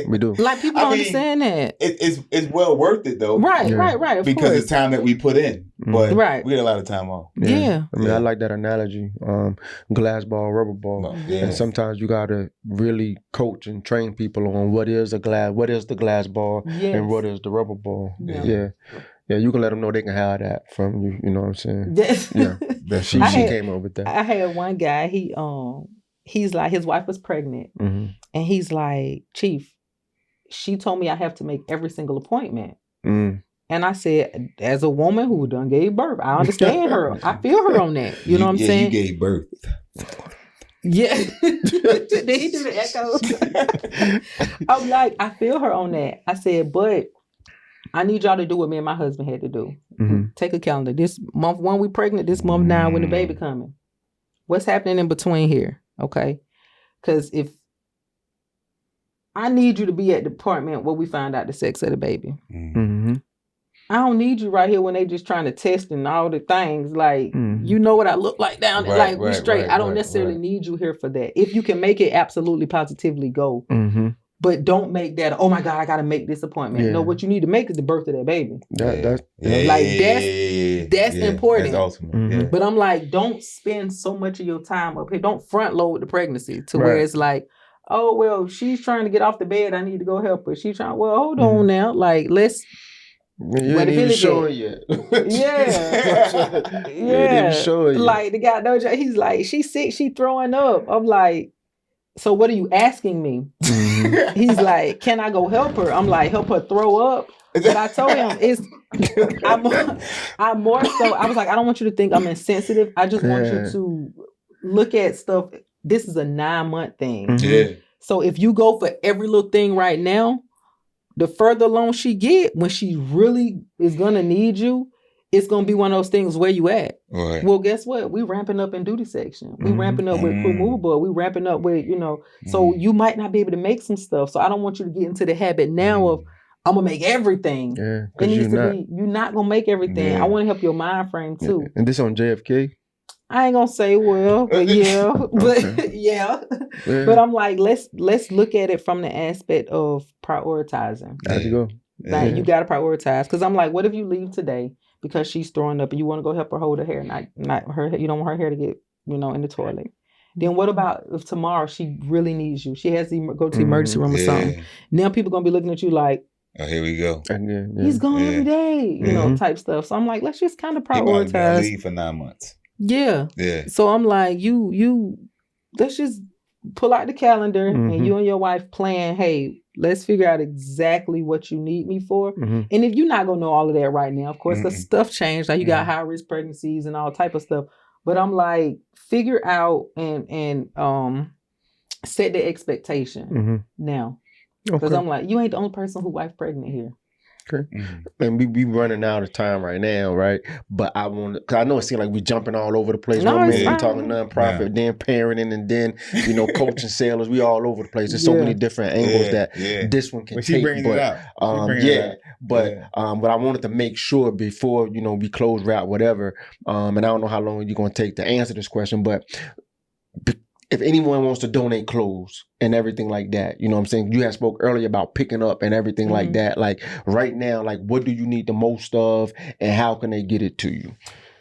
We do. Like, people don't understand that. It's well worth it though. Right. Of because course. the time that we put in. But we get a lot of time off. Yeah. I mean, I like that analogy. Glass ball, rubber ball. And sometimes you gotta really coach and train people on what is the glass ball and what is the rubber ball. Yeah, you can let them know they can have that from you. You know what I'm saying? She came up with that. I had one guy. He's like, his wife was pregnant, and he's like, Chief, she told me I have to make every single appointment. And I said, as a woman who done gave birth, I understand her. I feel her on that. You know what I'm saying? You gave birth. Yeah. Did he do the echo? I'm like, I feel her on that. I said, but I need y'all to do what me and my husband had to do. Take a calendar. This month 1 we pregnant, this month 9 when the baby coming. What's happening in between here? Okay. Because if I need you to be at the department where we find out the sex of the baby. I don't need you right here when they just trying to test and all the things. Like, you know what I look like down there. Like, we straight. I don't necessarily need you here for that. If you can make it absolutely positively go. But don't make that, oh my God, I got to make this appointment. No, what you need to make is the birth of that baby. That's important. That's ultimate. But I'm like, don't spend so much of your time up here. Don't front load the pregnancy to where it's like, oh, well, she's trying to get off the bed. I need to go help her. She's trying, well, hold on now. Like, let's. You ain't even showing yet. Like, the guy, he's like, she's sick, she throwing up. I'm like, so what are you asking me? He's like, can I go help her? I'm like, help her throw up? But I told him, I'm more so, I was like, I don't want you to think I'm insensitive. I just want you to look at stuff. This is a 9-month thing. So if you go for every little thing right now, the further along she get, when she really is going to need you, it's going to be one of those things, where you at? Right. Well, guess what? We ramping up in duty section. We ramping up with crew mover board. We ramping up with, so you might not be able to make some stuff. So I don't want you to get into the habit now of, I'm going to make everything. It needs to be, you're not going to make everything. I want to help your mind frame too. And this on JFK? I ain't gonna say well, but yeah, but yeah. But I'm like, let's look at it from the aspect of prioritizing. There you go. Like you gotta prioritize, because I'm like, what if you leave today because she's throwing up and you want to go help her hold her hair, not her, you don't want her hair to get in the toilet. Then what about if tomorrow she really needs you? She has to go to the emergency room or something. Now people gonna be looking at you like, oh, here we go. He's gone every day, type stuff. So I'm like, let's just kind of prioritize. He might have been leave for 9 months. Yeah. So I'm like, you let's just pull out the calendar and you and your wife plan, hey, let's figure out exactly what you need me for. And if you're not gonna know all of that right now, of course, because stuff changed. Like you got high risk pregnancies and all type of stuff. But I'm like, figure out and set the expectation now. Because I'm like, you ain't the only person who wife pregnant here. Okay. And we running out of time right now, right? But I want, because I know it seems like we jumping all over the place. No, One it's minute we fine. talking nonprofit, then parenting, and then coaching sailors. We all over the place. There's so many different angles that this one can But she take. brings But it out. but I wanted to make sure before we close wrap whatever. And I don't know how long you're gonna take to answer this question, but if anyone wants to donate clothes and everything like that, you know what I'm saying? You had spoke earlier about picking up and everything like that. Like right now, like what do you need the most of and how can they get it to you?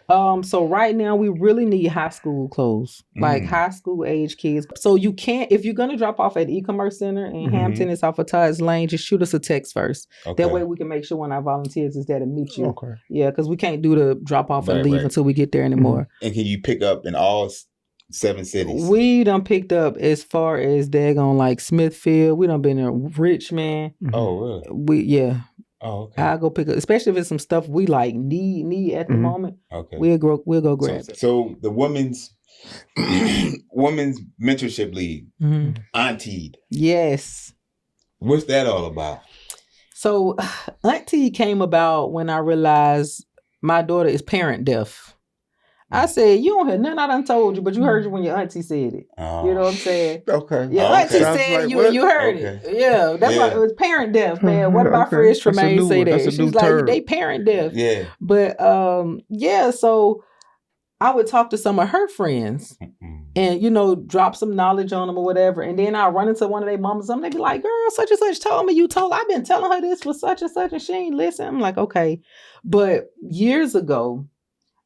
So right now we really need high school clothes, like high school age kids. So you can't, if you're going to drop off at the e-commerce center in Hampton, it's off of Todd's Lane, just shoot us a text first. Okay. That way we can make sure one of our volunteers is there to meet you. Okay. Yeah, because we can't do the drop off and leave until we get there anymore. And can you pick up in all 7 cities? We done picked up as far as daggone like Smithfield. We done been in Richmond. Oh, really? Oh, okay. I'll go pick up, especially if it's some stuff we like need at the moment. Okay. We'll go grab it. So the women's mentorship league, Auntied. Yes. What's that all about? So Auntied came about when I realized my daughter is parent deaf. I said, you don't hear nothing I done told you, but you heard you when your auntie said it. Oh. You know what I'm saying? Okay. Your auntie said like, you heard it. Yeah, that's why it was parent deaf, man. What about Fred Tremaine say that? She's like, they parent deaf. Yeah. But so I would talk to some of her friends and, drop some knowledge on them or whatever. And then I'll run into one of their mamas and they'd be like, girl, such and such told me I've been telling her this for such and such and she ain't listen. I'm like, okay. But years ago,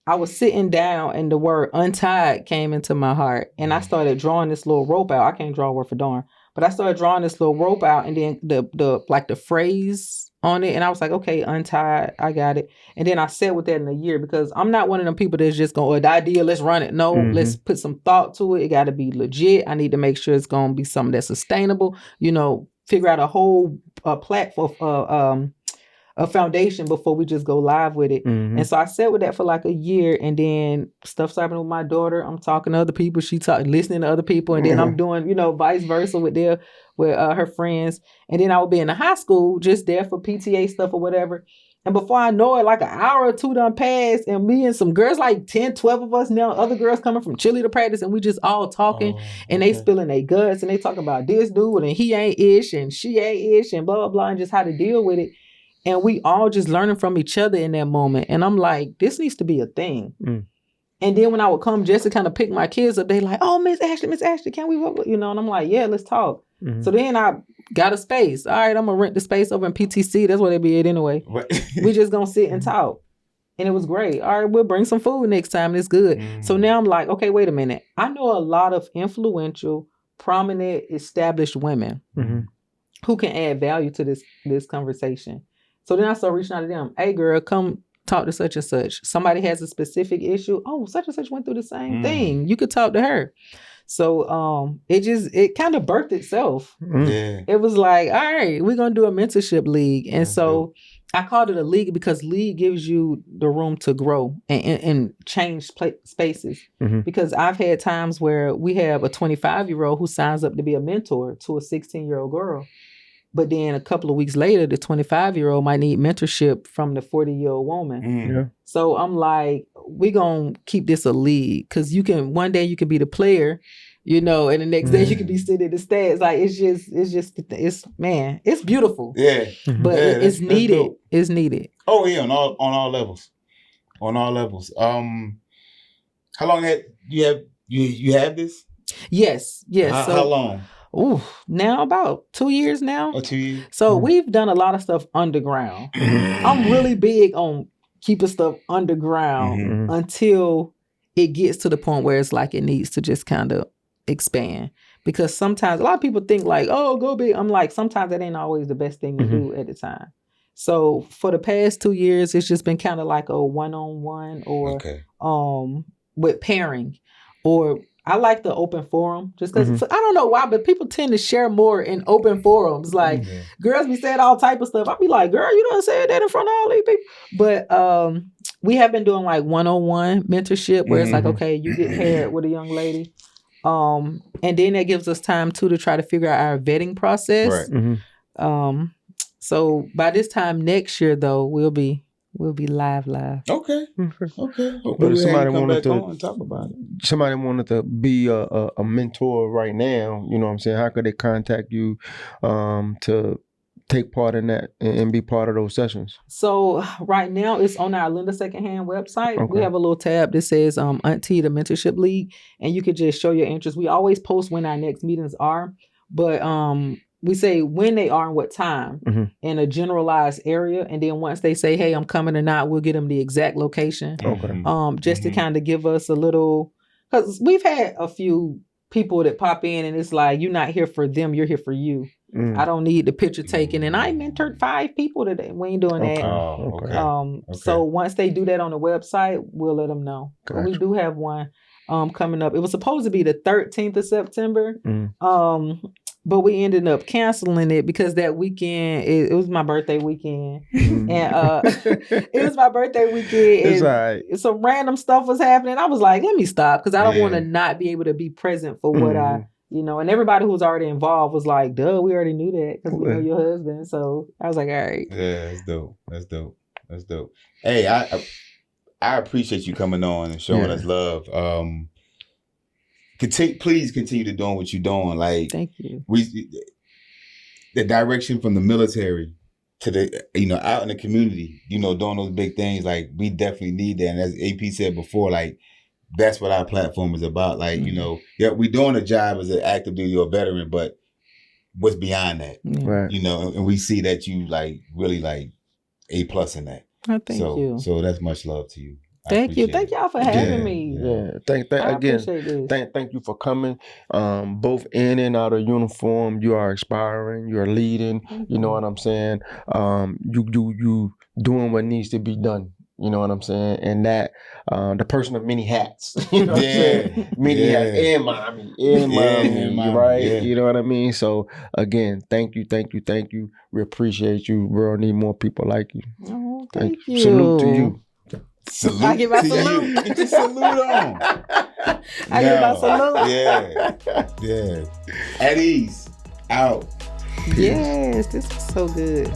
I was sitting down and the word untied came into my heart and I started drawing this little rope out. I can't draw a word for darn, but I started drawing this little rope out and then the phrase on it. And I was like, okay, untied, I got it. And then I sat with that in a year because I'm not one of them people that's just going, the idea, let's run it. No, let's put some thought to it. It got to be legit. I need to make sure it's going to be something that's sustainable, figure out a whole platform, a foundation before we just go live with it. And so I sat with that for like a year and then stuff's happening with my daughter. I'm talking to other people. Listening to other people. And then I'm doing, vice versa with her friends. And then I would be in the high school just there for PTA stuff or whatever. And before I know it, like an hour or two done passed and me and some girls, like 10, 12 of us now, other girls coming from Chile to practice and we just all talking and they spilling their guts and they talking about this dude and he ain't ish and she ain't ish and blah, blah, blah, and just how to deal with it. And we all just learning from each other in that moment. And I'm like, this needs to be a thing. And then when I would come just to kind of pick my kids up, they like, oh, Miss Ashley, can we work with, And I'm like, yeah, let's talk. So then I got a space. All right, I'm going to rent the space over in PTC. That's where they be at anyway. We just going to sit and talk. And it was great. All right, we'll bring some food next time. It's good. So now I'm like, okay, wait a minute. I know a lot of influential, prominent, established women who can add value to this conversation. So then I started reaching out to them. Hey, girl, come talk to such and such. Somebody has a specific issue. Oh, such and such went through the same thing. You could talk to her. So it kind of birthed itself. It was like, all right, we're going to do a mentorship league. And so I called it a league because league gives you the room to grow and change spaces. Because I've had times where we have a 25-year-old who signs up to be a mentor to a 16-year-old girl. But then a couple of weeks later, the 25-year-old might need mentorship from the 40-year-old woman. So I'm like, we're going to keep this a league because one day you can be the player, and the next day you can be sitting in the stands. Like, it's beautiful. Yeah. But it's needed. It's needed. Oh, yeah, on all levels. On all levels. How long you have this? Yes. How long? Ooh, now about 2 years now. Oh, 2 years. So we've done a lot of stuff underground. I'm really big on keeping stuff underground until it gets to the point where it's like it needs to just kind of expand. Because sometimes a lot of people think like, oh, go big. I'm like, sometimes that ain't always the best thing to do at the time. So for the past 2 years, it's just been kind of like a one-on-one or with pairing, or I like the open forum just because I don't know why, but people tend to share more in open forums. Like girls be saying all type of stuff. I'll be like, girl, you done said that in front of all these people. But we have been doing like one-on-one mentorship where it's like, okay, you get paired with a young lady. And then that gives us time too to try to figure out our vetting process. Right. So by this time next year though, we'll be live. Okay. But if somebody wanted to talk about it. Somebody wanted to be a mentor right now, you know what I'm saying? How could they contact you to take part in that and be part of those sessions? So right now it's on our Linda Secondhand website. Okay. We have a little tab that says Auntied, the Mentorship League, and you could just show your interest. We always post when our next meetings are, but we say when they are and what time in a generalized area. And then once they say, hey, I'm coming or not, we'll get them the exact location. Okay. Just to kind of give us a little, because we've had a few people that pop in and it's like, you're not here for them, you're here for you. I don't need the picture taken. And I mentored 5 people today. We ain't doing that. Okay. So once they do that on the website, we'll let them know. Gotcha. We do have one coming up. It was supposed to be the 13th of September. But we ended up canceling it because that weekend, it was my birthday weekend. And it was my birthday weekend. It's all right. Some random stuff was happening. I was like, let me stop because I don't want to not be able to be present for what I, and everybody who was already involved was like, duh, we already knew that because we know your husband. So I was like, all right. Yeah, that's dope. Hey, I appreciate you coming on and showing us love. Please continue to doing what you're doing. Like, thank you. The direction from the military to the, out in the community, doing those big things. Like, we definitely need that. And as AP said before, like, that's what our platform is about. Like, we're doing a job as an active duty or veteran, but what's beyond that? Right. And we see that you like really like A+ in that. Oh, thank you. So that's much love to you. Thank you. Thank y'all for having me. Yeah. Thank you for coming. Both in and out of uniform, you are inspiring. You are leading. You know what I'm saying? You doing what needs to be done. You know what I'm saying? And that the person of many hats. You know what I'm saying? Many hats in Miami, right? Yeah. You know what I mean? So again, thank you. We appreciate you. We'll need more people like you. Oh, thank you. Salute to you. Salute I give my to salute. You. Get your salute on. I give my salute. Yeah. At ease. Out. Yes, this is so good.